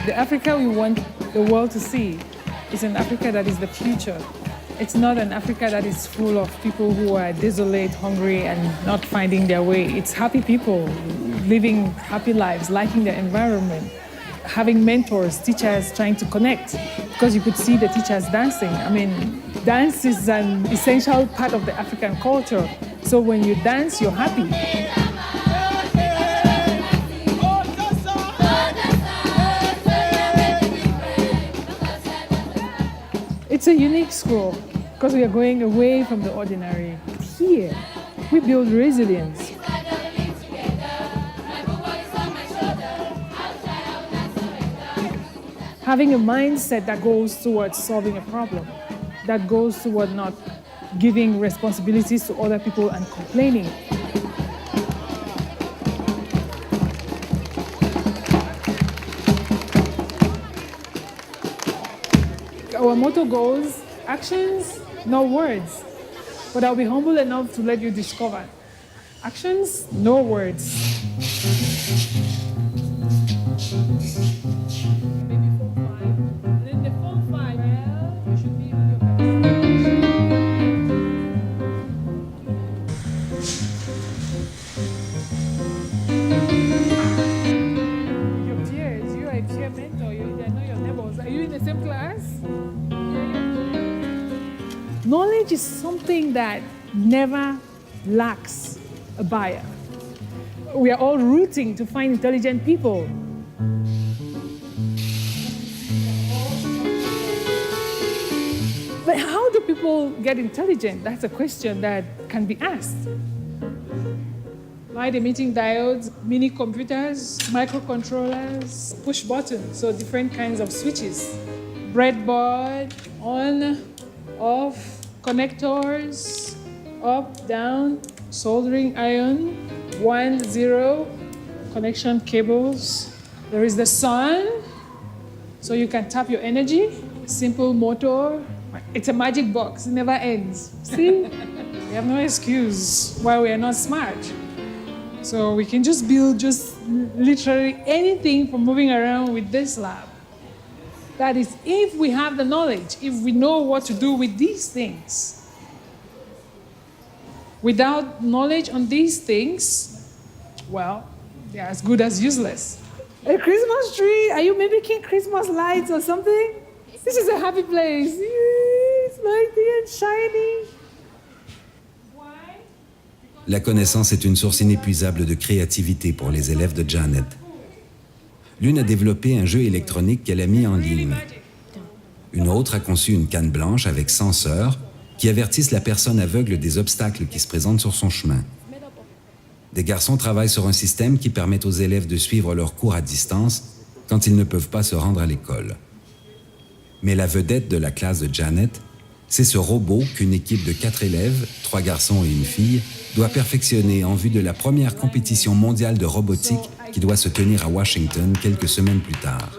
The Africa we want the world to see is an Africa that is the future. It's not an Africa that is full of people who are desolate, hungry, and not finding their way. It's happy people living happy lives, liking their environment, having mentors, teachers trying to connect. Because you could see the teachers dancing. I mean, dance is an essential part of the African culture. So when you dance, you're happy. It's a unique school because we are going away from the ordinary. Here, we build resilience. Having a mindset that goes towards solving a problem, that goes toward not giving responsibilities to other people and complaining. Our motto goes, actions, no words. But I'll be humble enough to let you discover. Actions, no words. Maybe 4-5. And in the 4-5, well, you should be on your best. Your peers, you are a peer mentor. They know your neighbors. Are you in the same class? Knowledge is something that never lacks a buyer. We are all rooting to find intelligent people. But how do people get intelligent? That's a question that can be asked. Light emitting diodes, mini computers, microcontrollers, push buttons, so different kinds of switches. Breadboard, on, off, connectors, up, down, soldering iron, 1, 0, connection cables. There is the sun, so you can tap your energy, simple motor. It's a magic box, it never ends. See? We have no excuse why we are not smart. So we can just build literally anything for moving around with this lab. That is, if we have the knowledge, if we know what to do with these things. Without knowledge on these things, well, they're as good as useless. A Christmas tree? Are you making Christmas lights or something? This is a happy place. It's lighty and shiny. La connaissance est une source inépuisable de créativité pour les élèves de Janet. L'une a développé un jeu électronique qu'elle a mis en ligne. Une autre a conçu une canne blanche avec senseurs qui avertissent la personne aveugle des obstacles qui se présentent sur son chemin. Des garçons travaillent sur un système qui permet aux élèves de suivre leurs cours à distance quand ils ne peuvent pas se rendre à l'école. Mais la vedette de la classe de Janet, c'est ce robot qu'une équipe de 4 élèves, 3 garçons et une fille, doit perfectionner en vue de la première compétition mondiale de robotique qui doit se tenir à Washington quelques semaines plus tard.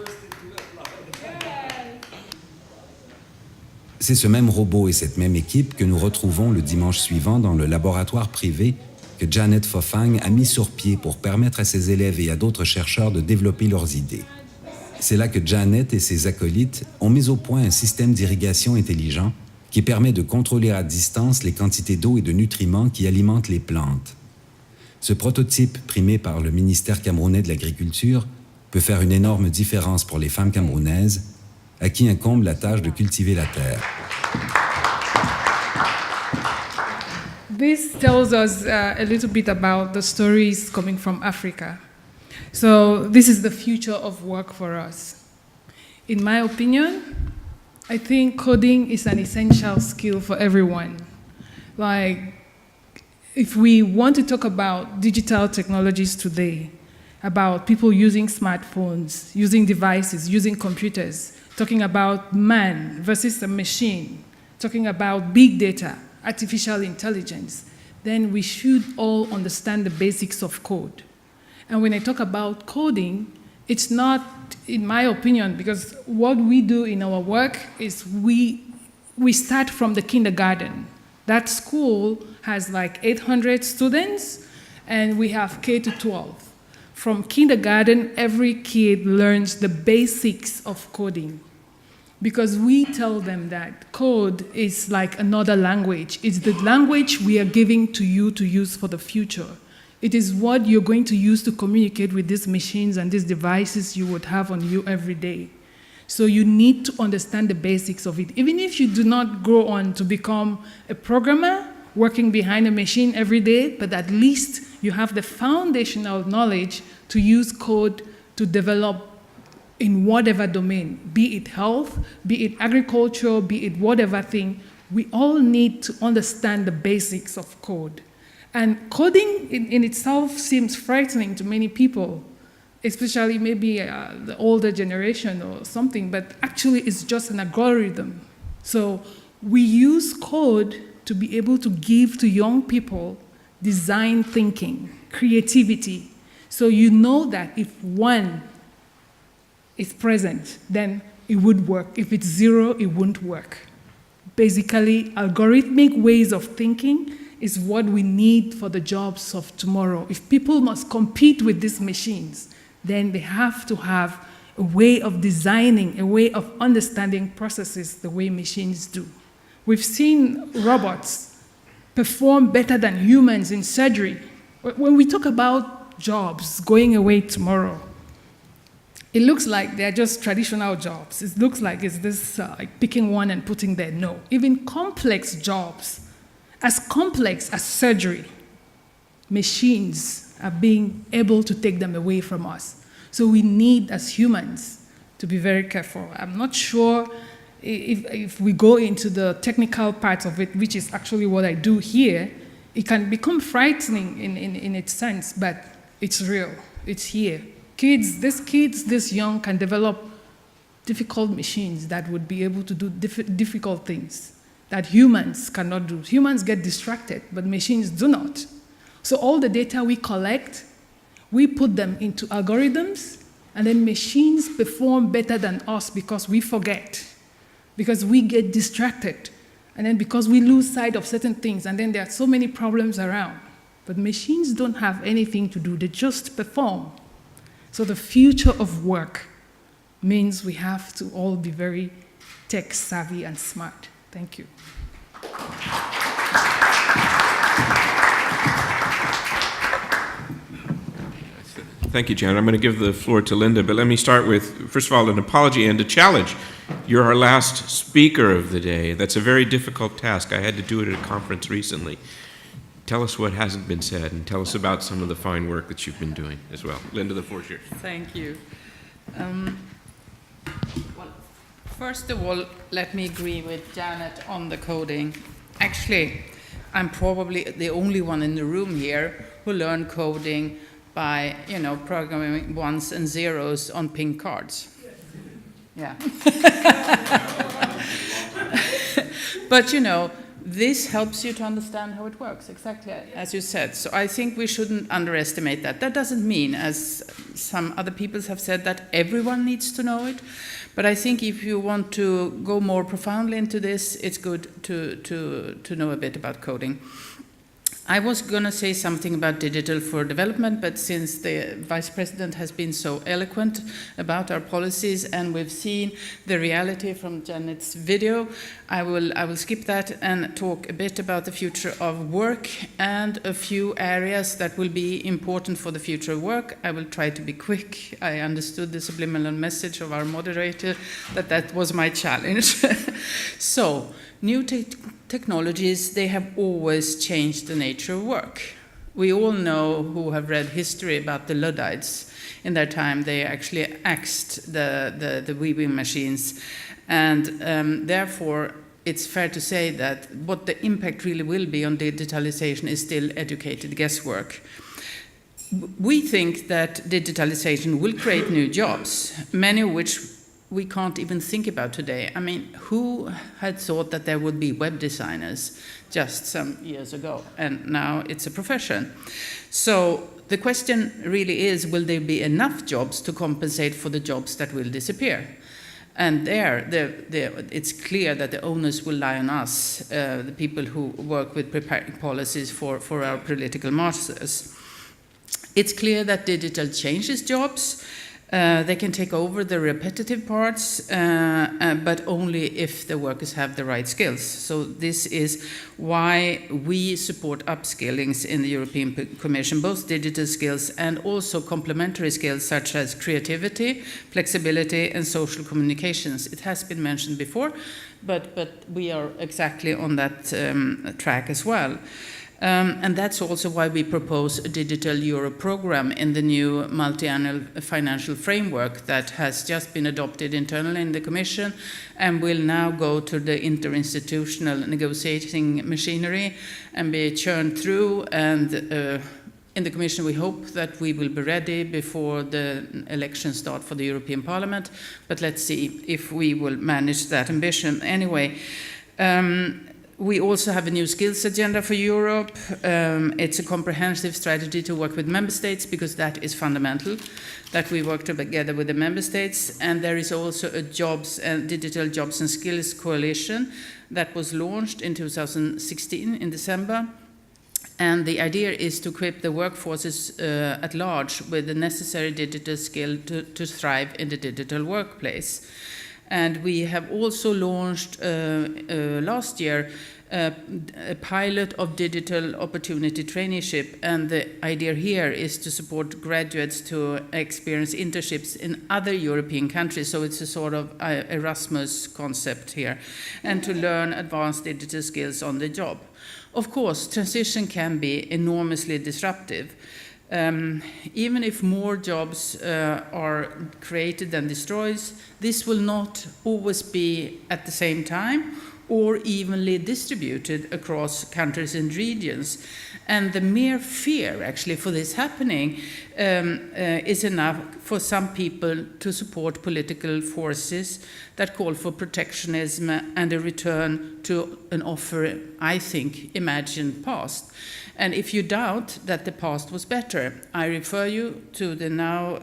C'est ce même robot et cette même équipe que nous retrouvons le dimanche suivant dans le laboratoire privé que Janet Fofang a mis sur pied pour permettre à ses élèves et à d'autres chercheurs de développer leurs idées. C'est là que Janet et ses acolytes ont mis au point un système d'irrigation intelligent qui permet de contrôler à distance les quantités d'eau et de nutriments qui alimentent les plantes. Ce prototype, primé par le ministère camerounais de l'Agriculture, peut faire une énorme différence pour les femmes camerounaises, à qui incombe la tâche de cultiver la terre. This tells us a little bit about the stories coming from Africa. So this is the future of work for us. In my opinion, I think coding is an essential skill for everyone. Like, if we want to talk about digital technologies today, about people using smartphones, using devices, using computers, talking about man versus a machine, talking about big data, artificial intelligence, then we should all understand the basics of code. And when I talk about coding, it's not, in my opinion, because what we do in our work is we start from the kindergarten. That school has like 800 students, and we have K to 12. From kindergarten, every kid learns the basics of coding, because we tell them that code is like another language. It's the language we are giving to you to use for the future. It is what you're going to use to communicate with these machines and these devices you would have on you every day. So you need to understand the basics of it. Even if you do not go on to become a programmer working behind a machine every day, but at least you have the foundational knowledge to use code to develop in whatever domain, be it health, be it agriculture, be it whatever thing. We all need to understand the basics of code. And coding in itself seems frightening to many people, especially maybe the older generation or something, but actually it's just an algorithm. So we use code to be able to give to young people design thinking, creativity. So you know that if one is present, then it would work. If it's zero, it won't work. Basically, algorithmic ways of thinking is what we need for the jobs of tomorrow. If people must compete with these machines, then they have to have a way of designing, a way of understanding processes the way machines do. We've seen robots perform better than humans in surgery. When we talk about jobs going away tomorrow, it looks like they're just traditional jobs. It looks like it's this like picking one and putting there. No, even complex jobs, as complex as surgery, machines are being able to take them away from us. So we need, as humans, to be very careful. I'm not sure if we go into the technical part of it, which is actually what I do here, it can become frightening in its sense, but it's real. It's here. This young can develop difficult machines that would be able to do difficult things that humans cannot do. Humans get distracted, but machines do not. So all the data we collect, we put them into algorithms, and then machines perform better than us because we forget, because we get distracted, and then because we lose sight of certain things, and then there are so many problems around. But machines don't have anything to do, they just perform. So the future of work means we have to all be very tech savvy and smart. Thank you. Thank you, Janet. I'm going to give the floor to Linda, but let me start with, first of all, an apology and a challenge. You're our last speaker of the day. That's a very difficult task. I had to do it at a conference recently. Tell us what hasn't been said, and tell us about some of the fine work that you've been doing as well. Linda, the floor is yours. Thank you. Well, first of all, let me agree with Janet on the coding. Actually, I'm probably the only one in the room here who learned coding by, programming ones and zeros on pink cards. Yeah. But, this helps you to understand how it works, exactly as you said. So I think we shouldn't underestimate that. That doesn't mean, as some other people have said, that everyone needs to know it. But I think if you want to go more profoundly into this, it's good to know a bit about coding. I was going to say something about digital for development, but since the Vice President has been so eloquent about our policies and we've seen the reality from Janet's video, I will skip that and talk a bit about the future of work and a few areas that will be important for the future of work. I will try to be quick. I understood the subliminal message of our moderator that was my challenge. So, new technologies, they have always changed the nature of work. We all know, who have read history, about the Luddites. In their time, they actually axed the weaving machines. And therefore, it's fair to say that what the impact really will be on digitalization is still educated guesswork. We think that digitalization will create new jobs, many of which we can't even think about today. I mean, who had thought that there would be web designers just some years ago? And now it's a profession. So the question really is, will there be enough jobs to compensate for the jobs that will disappear? And it's clear that the onus will lie on us, the people who work with preparing policies for our political masters. It's clear that digital changes jobs. They can take over the repetitive parts, but only if the workers have the right skills. So this is why we support upskillings in the European Commission, both digital skills and also complementary skills such as creativity, flexibility, and social communications. It has been mentioned before, but we are exactly on that track as well. And that's also why we propose a Digital Euro program in the new multi-annual financial framework that has just been adopted internally in the Commission and will now go to the interinstitutional negotiating machinery and be churned through. And in the Commission, we hope that we will be ready before the elections start for the European Parliament. But let's see if we will manage that ambition. Anyway, we also have a new skills agenda for Europe. It's a comprehensive strategy to work with member states, because that is fundamental, that we work together with the member states. And there is also a digital jobs and skills coalition that was launched in 2016 in December. And the idea is to equip the workforces at large with the necessary digital skill to thrive in the digital workplace. And we have also launched last year a pilot of digital opportunity traineeship. And the idea here is to support graduates to experience internships in other European countries. So it's a sort of Erasmus concept here, and to learn advanced digital skills on the job. Of course, transition can be enormously disruptive. Even if more jobs are created than destroyed, this will not always be at the same time or evenly distributed across countries and regions. And the mere fear, actually, for this happening is enough for some people to support political forces that call for protectionism and a return to an I think, imagined past. And if you doubt that the past was better, I refer you to the now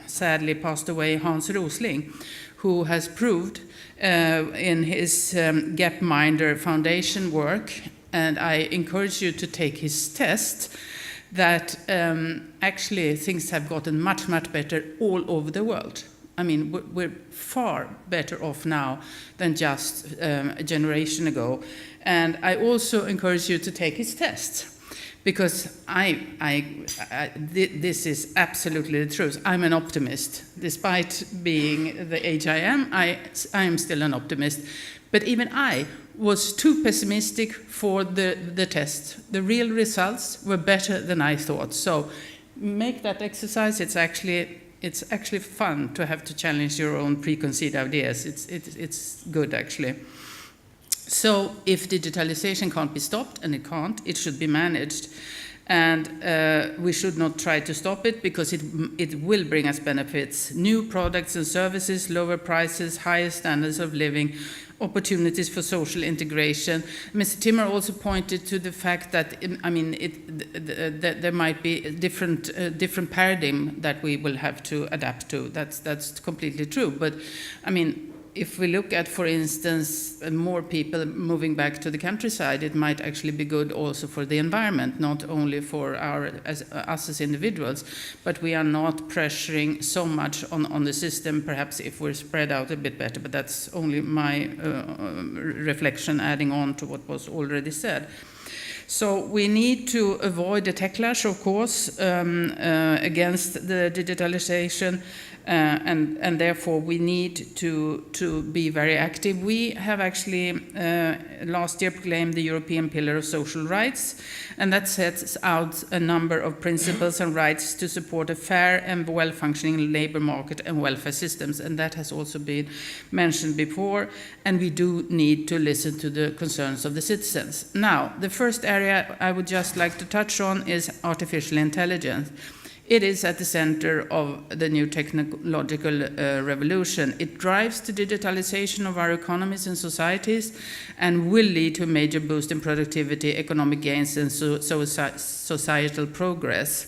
sadly passed away Hans Rosling, who has proved in his Gapminder Foundation work, and I encourage you to take his test, that actually things have gotten much, much better all over the world. I mean, we're far better off now than just a generation ago. And I also encourage you to take his test, because this is absolutely the truth. I'm an optimist. Despite being the age I am still an optimist. But even I was too pessimistic for the test. The real results were better than I thought. So make that exercise. It's actually fun to have to challenge your own preconceived ideas. It's good, actually. So if digitalization can't be stopped, and it can't, it should be managed. And we should not try to stop it, because it will bring us benefits. New products and services, lower prices, higher standards of living, opportunities for social integration. Mr. Timmer also pointed to the fact that, there might be a different paradigm that we will have to adapt to. That's completely true. But, if we look at, for instance, more people moving back to the countryside, it might actually be good also for the environment, not only for us as individuals, but we are not pressuring so much on the system, perhaps if we're spread out a bit better, but that's only my reflection adding on to what was already said. So we need to avoid the techlash, of course, against the digitalization, and therefore we need to be very active. We have actually last year proclaimed the European Pillar of Social Rights, and that sets out a number of principles and rights to support a fair and well-functioning labor market and welfare systems, and that has also been mentioned before, and we do need to listen to the concerns of the citizens. Now, the first area I would just like to touch on is artificial intelligence. It is at the center of the new technological revolution. It drives the digitalization of our economies and societies and will lead to a major boost in productivity, economic gains, and societal progress.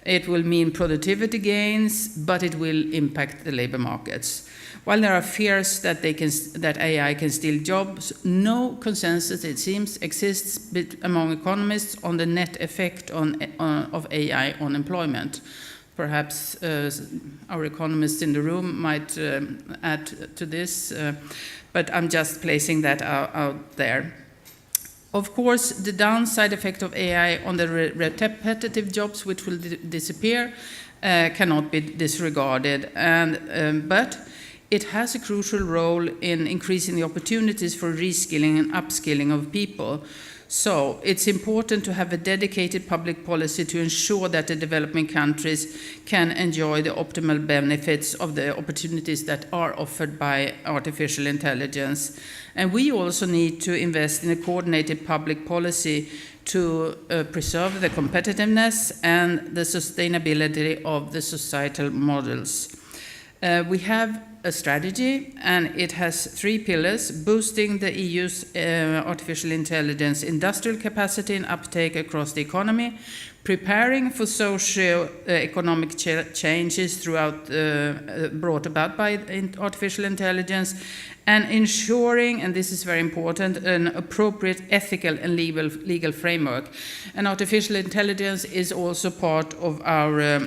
It will mean productivity gains, but it will impact the labor markets. While there are fears that AI can steal jobs, no consensus, it seems, exists among economists on the net effect of AI on employment. Perhaps our economists in the room might add to this, but I'm just placing that out there. Of course, the downside effect of AI on the repetitive jobs, which will disappear, cannot be disregarded, but it has a crucial role in increasing the opportunities for reskilling and upskilling of people. So it's important to have a dedicated public policy to ensure that the developing countries can enjoy the optimal benefits of the opportunities that are offered by artificial intelligence. And we also need to invest in a coordinated public policy to preserve the competitiveness and the sustainability of the societal models. We have a strategy, and it has 3 pillars: boosting the EU's artificial intelligence industrial capacity and uptake across the economy, preparing for socio-economic changes throughout brought about by artificial intelligence, and ensuring, and this is very important, an appropriate ethical and legal framework. And artificial intelligence is also part of our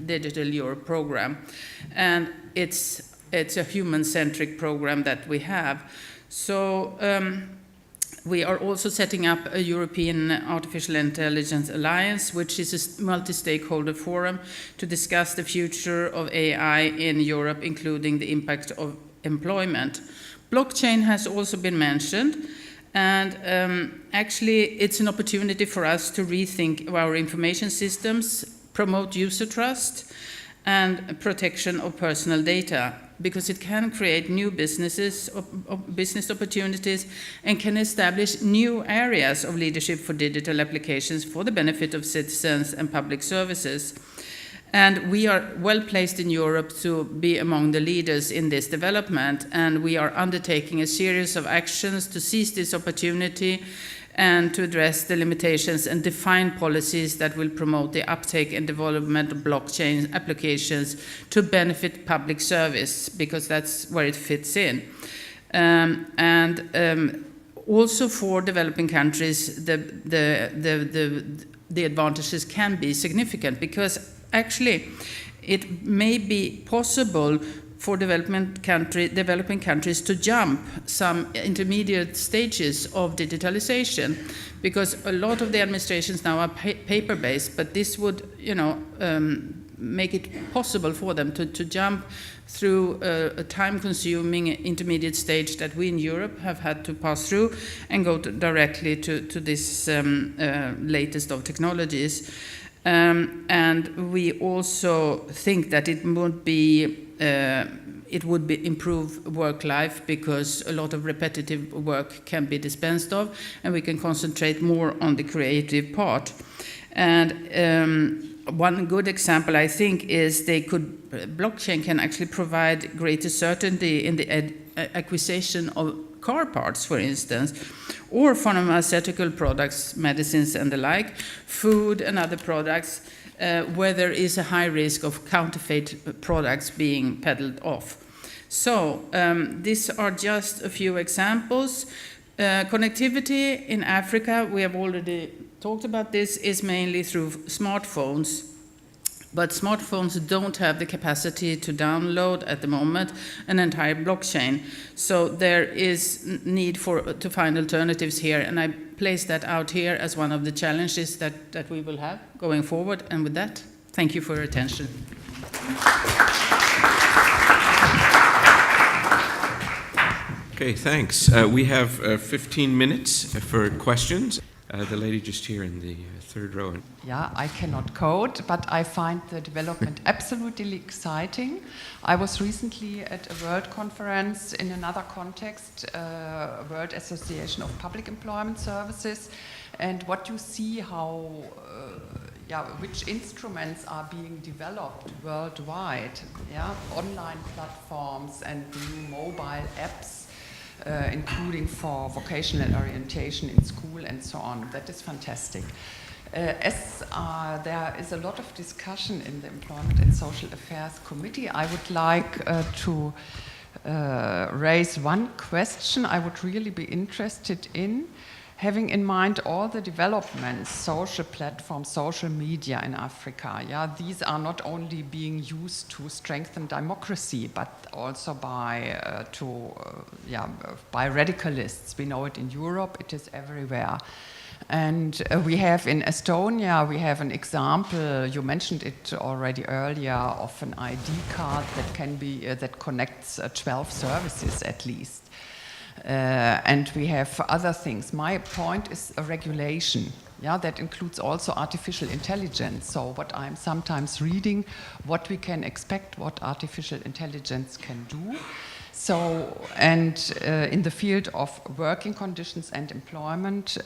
Digital Europe program, and it's a human-centric program that we have. So we are also setting up a European Artificial Intelligence Alliance, which is a multi-stakeholder forum to discuss the future of AI in Europe, including the impact of employment. Blockchain has also been mentioned, and actually it's an opportunity for us to rethink our information systems, promote user trust, and protection of personal data, because it can create new business opportunities and can establish new areas of leadership for digital applications for the benefit of citizens and public services. And we are well placed in Europe to be among the leaders in this development, and we are undertaking a series of actions to seize this opportunity and to address the limitations and define policies that will promote the uptake and development of blockchain applications to benefit public service, because that's where it fits in. Also for developing countries, the advantages can be significant, because actually it may be possible for developing countries to jump some intermediate stages of digitalization, because a lot of the administrations now are paper-based, but this would, make it possible for them to jump through a time-consuming intermediate stage that we in Europe have had to pass through and go directly to this latest of technologies. And we also think that it would improve work life, because a lot of repetitive work can be dispensed of, and we can concentrate more on the creative part. And one good example, I think, is blockchain can actually provide greater certainty in the acquisition of car parts, for instance, or pharmaceutical products, medicines and the like, food and other products. where there is a high risk of counterfeit products being peddled off. So these are just a few examples. Connectivity in Africa, we have already talked about this, is mainly through smartphones. But smartphones don't have the capacity to download at the moment an entire blockchain. So there is need to find alternatives here, and I place that out here as one of the challenges that we will have going forward. And with that, thank you for your attention. Okay, thanks. We have 15 minutes for questions. The lady just here in the third row. Yeah, I cannot code, but I find the development absolutely exciting. I was recently at a world conference in another context, World Association of Public Employment Services, and what you see how, which instruments are being developed worldwide, online platforms and new mobile apps, including for vocational orientation in school and so on. That is fantastic. As there is a lot of discussion in the Employment and Social Affairs Committee, I would like to raise one question I would really be interested in, having in mind all the developments, social platforms, social media in Africa. These are not only being used to strengthen democracy, but also by radicalists. We know it in Europe, it is everywhere. And we have in Estonia, we have an example, you mentioned it already earlier, of an ID card that can be, that connects 12 services at least. And we have other things. My point is a regulation. That includes also artificial intelligence. So what I'm sometimes reading, what we can expect, what artificial intelligence can do. So, and in the field of working conditions and employment,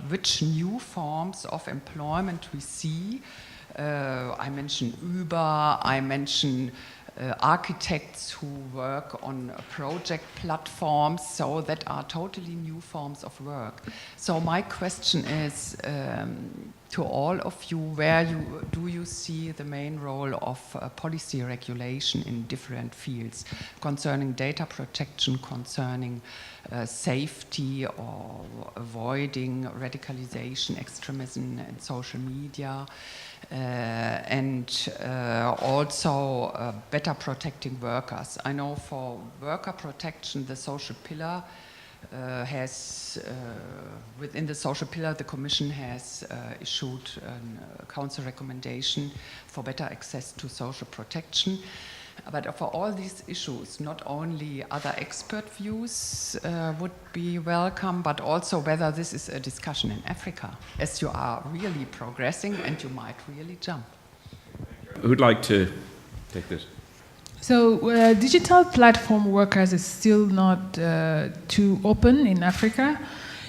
which new forms of employment we see. I mentioned Uber, I mentioned architects who work on project platforms, so that are totally new forms of work. So my question is to all of you, where do you see the main role of policy regulation in different fields concerning data protection, concerning safety or avoiding radicalization, extremism and social media, and also better protecting workers. I know for worker protection, the social pillar has, within the social pillar, the Commission has issued a Council recommendation for better access to social protection. But for all these issues, not only other expert views would be welcome, but also whether this is a discussion in Africa, as you are really progressing and you might really jump. Who'd like to take this? So digital platform workers is still not too open in Africa.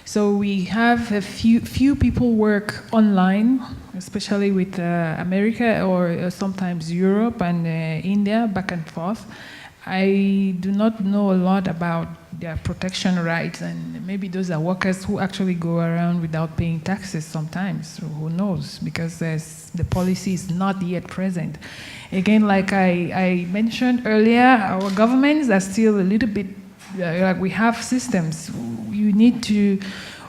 So we have a few people work online, especially with America or sometimes Europe and India, back and forth. I do not know a lot about their protection rights, and maybe those are workers who actually go around without paying taxes sometimes. So who knows? Because the policy is not yet present. Again, like I mentioned earlier, our governments are still a little bit, like we have systems. You need to,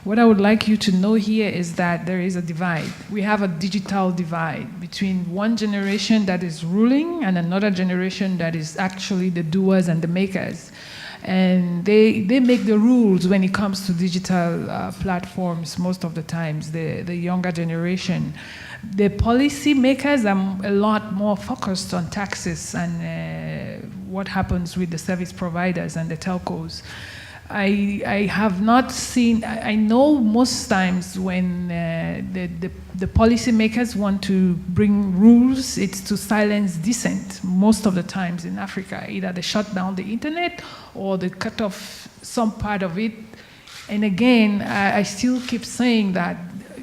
what I would like you to know here is that there is a divide. We have a digital divide between one generation that is ruling and another generation that is actually the doers and the makers. And they make the rules when it comes to digital platforms most of the times, the younger generation. The policy makers are a lot more focused on taxes and what happens with the service providers and the telcos. I have not seen, I know most times when the policymakers want to bring rules, it's to silence dissent most of the times in Africa. Either they shut down the internet or they cut off some part of it. And again, I still keep saying that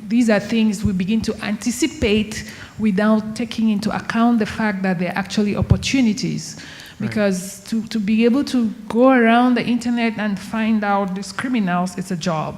these are things we begin to anticipate without taking into account the fact that they're actually opportunities. Because to be able to go around the internet and find out these criminals, it's a job.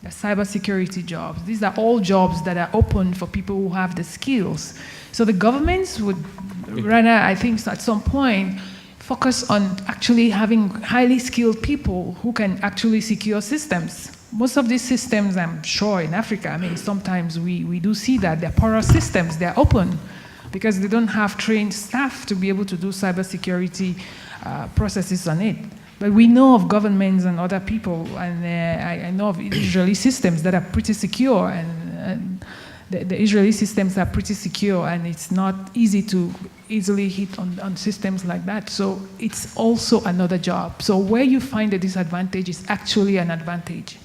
the cybersecurity jobs. These are all jobs that are open for people who have the skills. So the governments would rather, I think, at some point, focus on actually having highly skilled people who can actually secure systems. Most of these systems, I'm sure, in Africa, I mean, sometimes we do see that they're porous systems, they're open, because they don't have trained staff to be able to do cybersecurity processes on it. But we know of governments and other people, and I know of Israeli systems that are pretty secure, and the Israeli systems are pretty secure, and it's not easy to easily hit on systems like that. So it's also another job. So where you find a disadvantage is actually an advantage.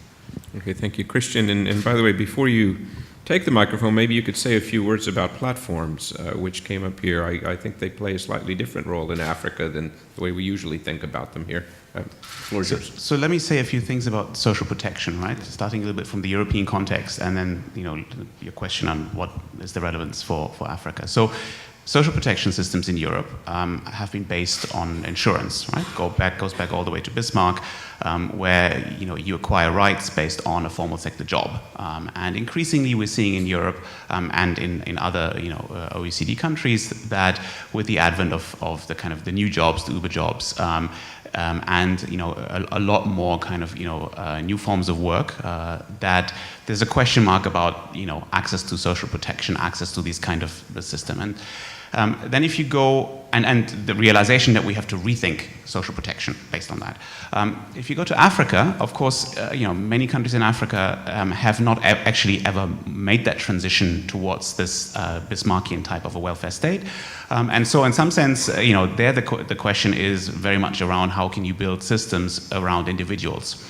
Okay, thank you, Christian. And by the way, before you take the microphone, maybe you could say a few words about platforms, which came up here. I think they play a slightly different role in Africa than the way we usually think about them here. Floor is yours. So let me say a few things about social protection, right? Starting a little bit from the European context, and then your question on what is the relevance for Africa. So social protection systems in Europe have been based on insurance, right? Goes back all the way to Bismarck, where you acquire rights based on a formal sector job, and increasingly we're seeing in Europe and in other OECD countries that with the advent of the kind of the new jobs, the Uber jobs, and a lot more kind of new forms of work, that there's a question mark about access to social protection, access to these kind of the system. And then if you go, and the realization that we have to rethink social protection based on that. If you go to Africa, of course, many countries in Africa have not actually ever made that transition towards this Bismarckian type of a welfare state. And so in some sense, there the question is very much around how can you build systems around individuals,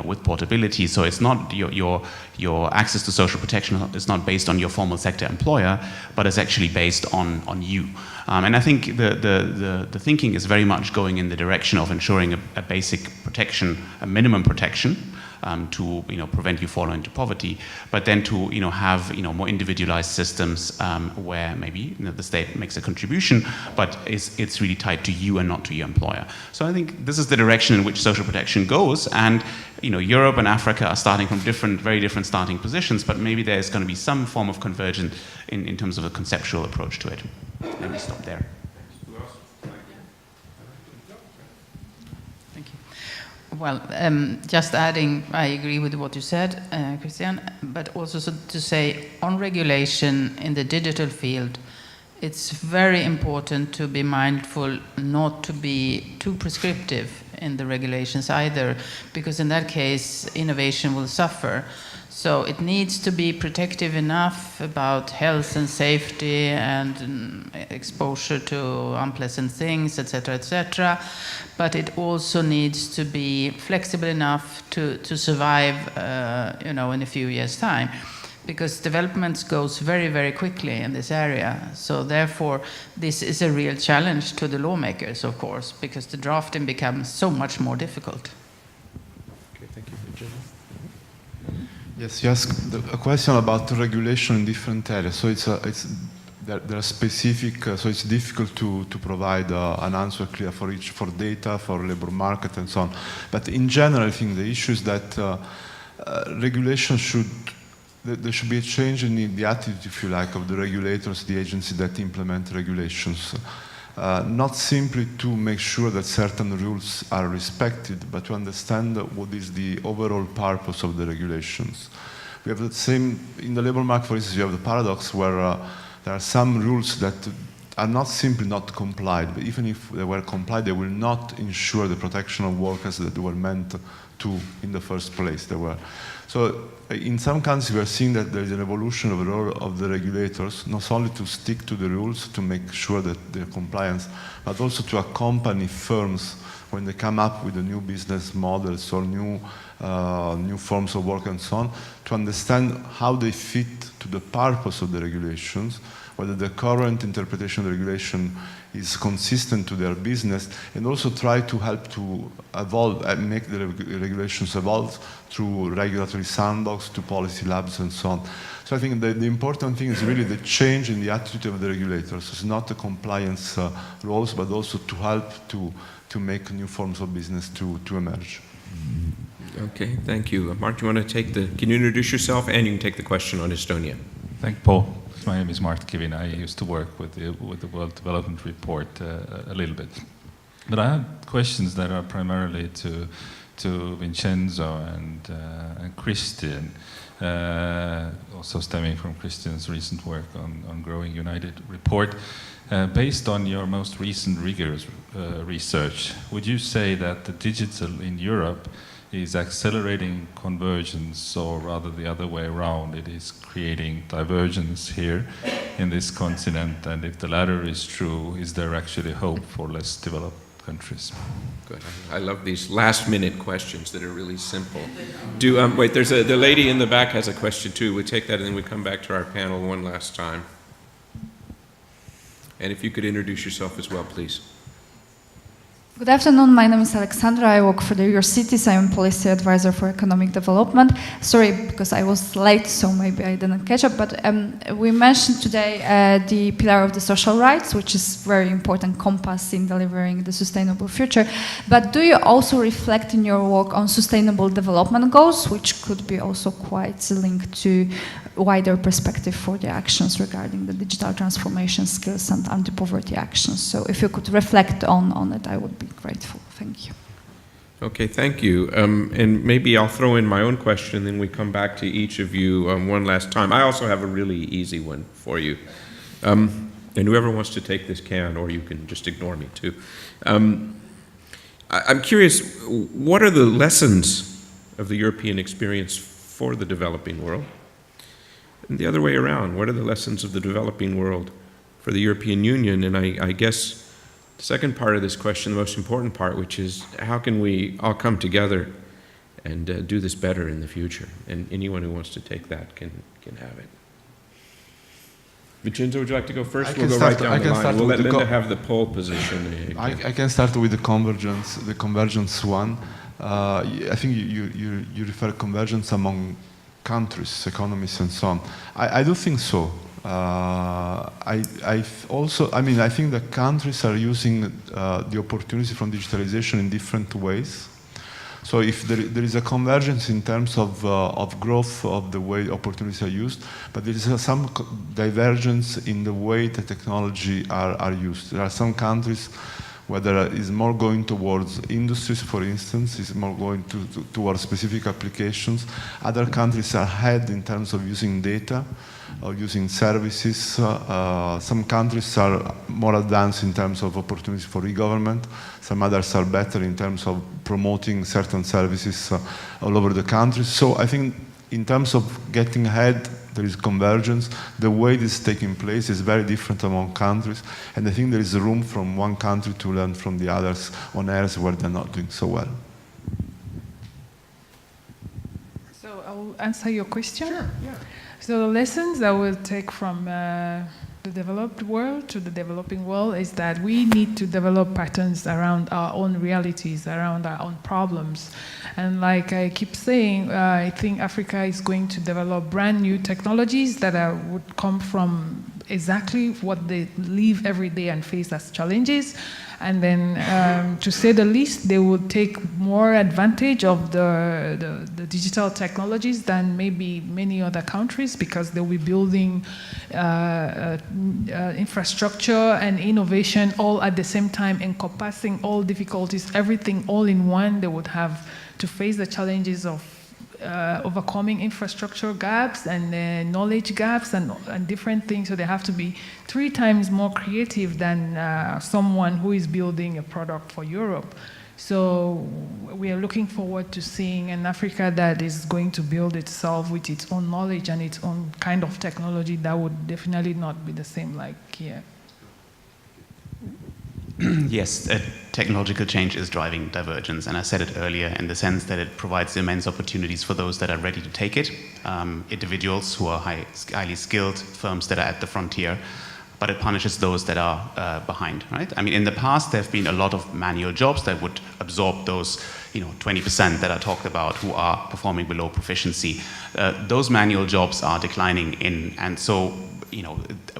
with portability. So it's not your access to social protection is not based on your formal sector employer, but it's actually based on you. And I think the thinking is very much going in the direction of ensuring a basic protection, a minimum protection, to prevent you falling into poverty, but then to have more individualized systems where maybe the state makes a contribution, but it's really tied to you and not to your employer. So I think this is the direction in which social protection goes, and Europe and Africa are starting from very different starting positions, but maybe there's going to be some form of convergence in terms of a conceptual approach to it. Let me stop there. Well, just adding, I agree with what you said, Christian, but also to say on regulation in the digital field, it's very important to be mindful not to be too prescriptive in the regulations either, because in that case, innovation will suffer. So it needs to be protective enough about health and safety and exposure to unpleasant things, etc., but it also needs to be flexible enough to survive, in a few years' time, because developments goes very, very quickly in this area. So therefore, this is a real challenge to the lawmakers, of course, because the drafting becomes so much more difficult. Okay, thank you, Virginia. Yes, you asked a question about regulation in different areas. So there are specific, so it's difficult to provide an answer clear for each, for data, for labor market, and so on. But in general, I think the issue is that regulation there should be a change in the attitude, if you like, of the regulators, the agencies that implement regulations. Not simply to make sure that certain rules are respected, but to understand what is the overall purpose of the regulations. We have the same, in the labor market, for instance, you have the paradox where there are some rules that are not simply not complied, but even if they were complied, they will not ensure the protection of workers that they were meant to in the first place. So in some countries, we are seeing that there is an evolution of the role of the regulators, not only to stick to the rules, to make sure that they're compliant, but also to accompany firms when they come up with the new business models or new forms of work and so on, to understand how they fit to the purpose of the regulations, whether the current interpretation of the regulation is consistent to their business, and also try to help to evolve and make the regulations evolve through regulatory sandbox, to policy labs and so on. So I think the important thing is really the change in the attitude of the regulators. It's not the compliance roles, but also to help to make new forms of business to emerge. Okay, thank you. Mark, do you want to can you introduce yourself, and you can take the question on Estonia. Thank you, Paul. My name is Mart Kivin. I used to work with the World Development Report a little bit. But I have questions that are primarily to Vincenzo and Christian, also stemming from Christian's recent work on Growing United report. Based on your most recent rigorous research, would you say that the digital in Europe is accelerating convergence, or rather the other way around, it is creating divergence here in this continent? And if the latter is true, is there actually hope for less developed countries? Good. I love these last-minute questions that are really simple. Wait, the lady in the back has a question too. We'll take that and then we come back to our panel one last time. And if you could introduce yourself as well, please. Good afternoon, my name is Alexandra. I work for the Eurocities. I am policy advisor for economic development. Sorry, because I was late, so maybe I didn't catch up, but we mentioned today the pillar of the social rights, which is very important compass in delivering the sustainable future. But do you also reflect in your work on sustainable development goals, which could be also quite linked to wider perspective for the actions regarding the digital transformation skills and anti-poverty actions? So if you could reflect on it, I would be grateful. Thank you. Okay, thank you. And maybe I'll throw in my own question, and then we come back to each of you one last time. I also have a really easy one for you. And whoever wants to take this can, or you can just ignore me too. I'm curious, what are the lessons of the European experience for the developing world? And the other way around, what are the lessons of the developing world for the European Union? And I guess the second part of this question, the most important part, which is how can we all come together and do this better in the future? And anyone who wants to take that can have it. Vincenzo, would you like to go first? We'll go right down the line. We'll let Linda have the pole position. I can start with the convergence one. I think you refer convergence among countries, economies, and so on. I do think so. I think that countries are using the opportunity from digitalization in different ways. So if there is a convergence in terms of growth of the way opportunities are used, but there is some divergence in the way the technology are used. There are some countries where there is more going towards industries, for instance, is more going towards specific applications. Other countries are ahead in terms of using data, or using services. Some countries are more advanced in terms of opportunities for e-government. Some others are better in terms of promoting certain services all over the country. So I think in terms of getting ahead, there is convergence. The way this is taking place is very different among countries, and I think there is room from one country to learn from the others on areas where they're not doing so well. So I'll answer your question. Sure, yeah. So the lessons I will take from the developed world to the developing world is that we need to develop patterns around our own realities, around our own problems. And like I keep saying, I think Africa is going to develop brand new technologies that would come from exactly what they live every day and face as challenges. And then, to say the least, they will take more advantage of the digital technologies than maybe many other countries, because they'll be building infrastructure and innovation all at the same time, encompassing all difficulties, everything all in one. They would have to face the challenges of overcoming infrastructure gaps and knowledge gaps and different things. So they have to be 3 times more creative than someone who is building a product for Europe. So we are looking forward to seeing an Africa that is going to build itself with its own knowledge and its own kind of technology that would definitely not be the same like here. Yes, technological change is driving divergence, and I said it earlier in the sense that it provides immense opportunities for those that are ready to take it, individuals who are highly skilled, firms that are at the frontier, but it punishes those that are behind, right? I mean, in the past, there have been a lot of manual jobs that would absorb those 20% that are talked about who are performing below proficiency. Those manual jobs are declining and so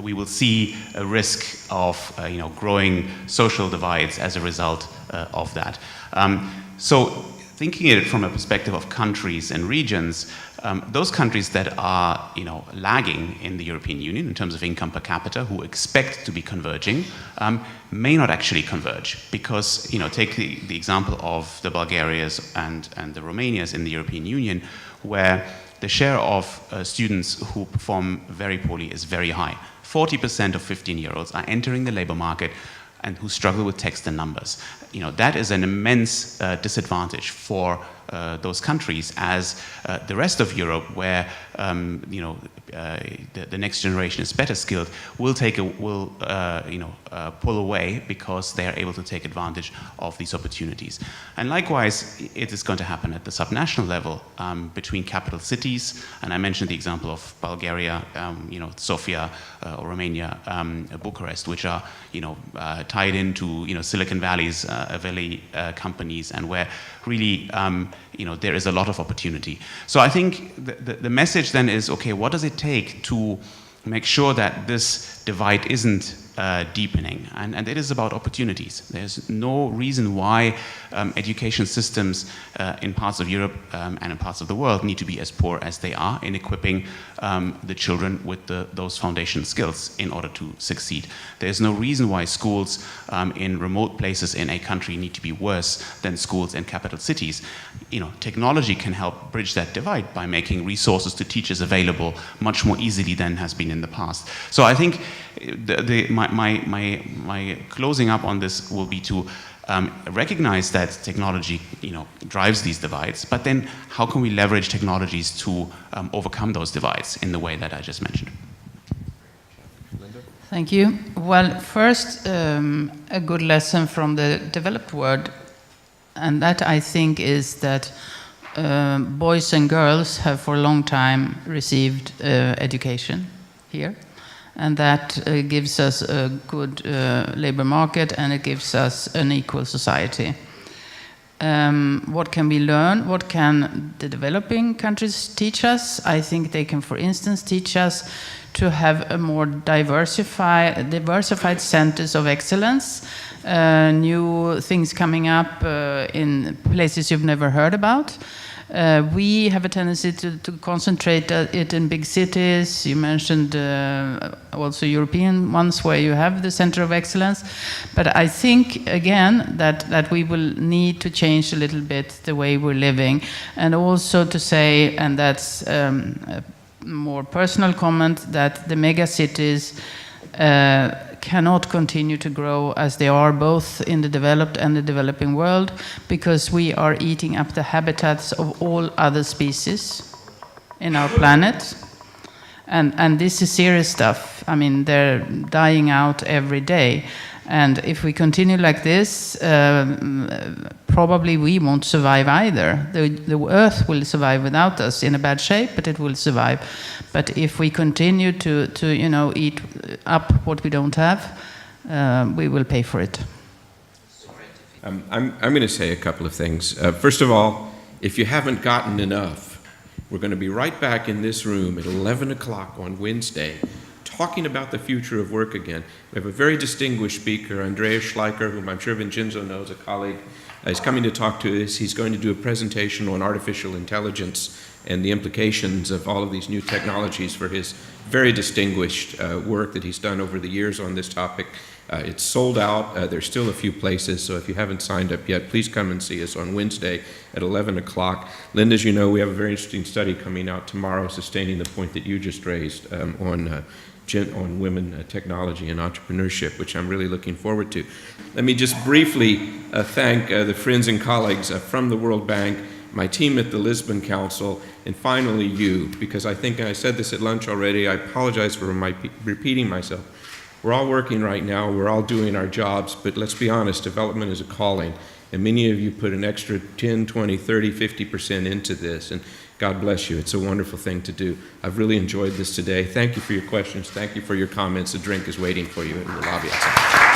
we will see a risk of growing social divides as a result of that. So thinking it from a perspective of countries and regions, those countries that are lagging in the European Union in terms of income per capita, who expect to be converging, may not actually converge, because take the example of the Bulgarias and the Romanias in the European Union, where the share of students who perform very poorly is very high. 40% of 15-year-olds are entering the labor market and who struggle with text and numbers. That is an immense disadvantage for those countries, as the rest of Europe, where the next generation is better skilled, will pull away because they are able to take advantage of these opportunities. And likewise, it is going to happen at the subnational level between capital cities. And I mentioned the example of Bulgaria, Sofia, or Romania, Bucharest, which are tied into Silicon Valley's companies, and where really there is a lot of opportunity. So I think the message then is, okay, what does it take to make sure that this divide isn't deepening? And it is about opportunities. There's no reason why education systems in parts of Europe and in parts of the world need to be as poor as they are in equipping the children with those foundation skills in order to succeed. There's no reason why schools in remote places in a country need to be worse than schools in capital cities. Technology can help bridge that divide by making resources to teachers available much more easily than has been in the past. So I think my closing up on this will be to recognize that technology, drives these divides, but then how can we leverage technologies to overcome those divides in the way that I just mentioned? Thank you. Well, first, a good lesson from the developed world, and that I think is that boys and girls have for a long time received education here. And that gives us a good labor market, and it gives us an equal society. What can we learn? What can the developing countries teach us? I think they can, for instance, teach us to have a more diversified centers of excellence, new things coming up in places you've never heard about. We have a tendency to concentrate it in big cities. You mentioned also European ones where you have the center of excellence. But I think, again, that we will need to change a little bit the way we're living. And also to say, and that's a more personal comment, that the mega cities cannot continue to grow as they are, both in the developed and the developing world, because we are eating up the habitats of all other species in our planet. And this is serious stuff. I mean, they're dying out every day. And if we continue like this, probably we won't survive either. The Earth will survive without us, in a bad shape, but it will survive. But if we continue to eat up what we don't have, we will pay for it. I'm going to say a couple of things. First of all, if you haven't gotten enough, we're going to be right back in this room at 11 o'clock on Wednesday, talking about the future of work again. We have a very distinguished speaker, Andreas Schleicher, whom I'm sure Vincenzo knows, a colleague. He's coming to talk to us. He's going to do a presentation on artificial intelligence and the implications of all of these new technologies for his very distinguished work that he's done over the years on this topic. It's sold out. There's still a few places, so if you haven't signed up yet, please come and see us on Wednesday at 11 o'clock. Linda, as you know, we have a very interesting study coming out tomorrow sustaining the point that you just raised on women, technology, and entrepreneurship, which I'm really looking forward to. Let me just briefly thank the friends and colleagues from the World Bank, my team at the Lisbon Council, and finally you, because I think I said this at lunch already. I apologize for repeating myself. We're all working right now, we're all doing our jobs, but let's be honest, development is a calling, and many of you put an extra 10, 20, 30, 50% into this, and God bless you. It's a wonderful thing to do. I've really enjoyed this today. Thank you for your questions. Thank you for your comments. The drink is waiting for you in the lobby outside.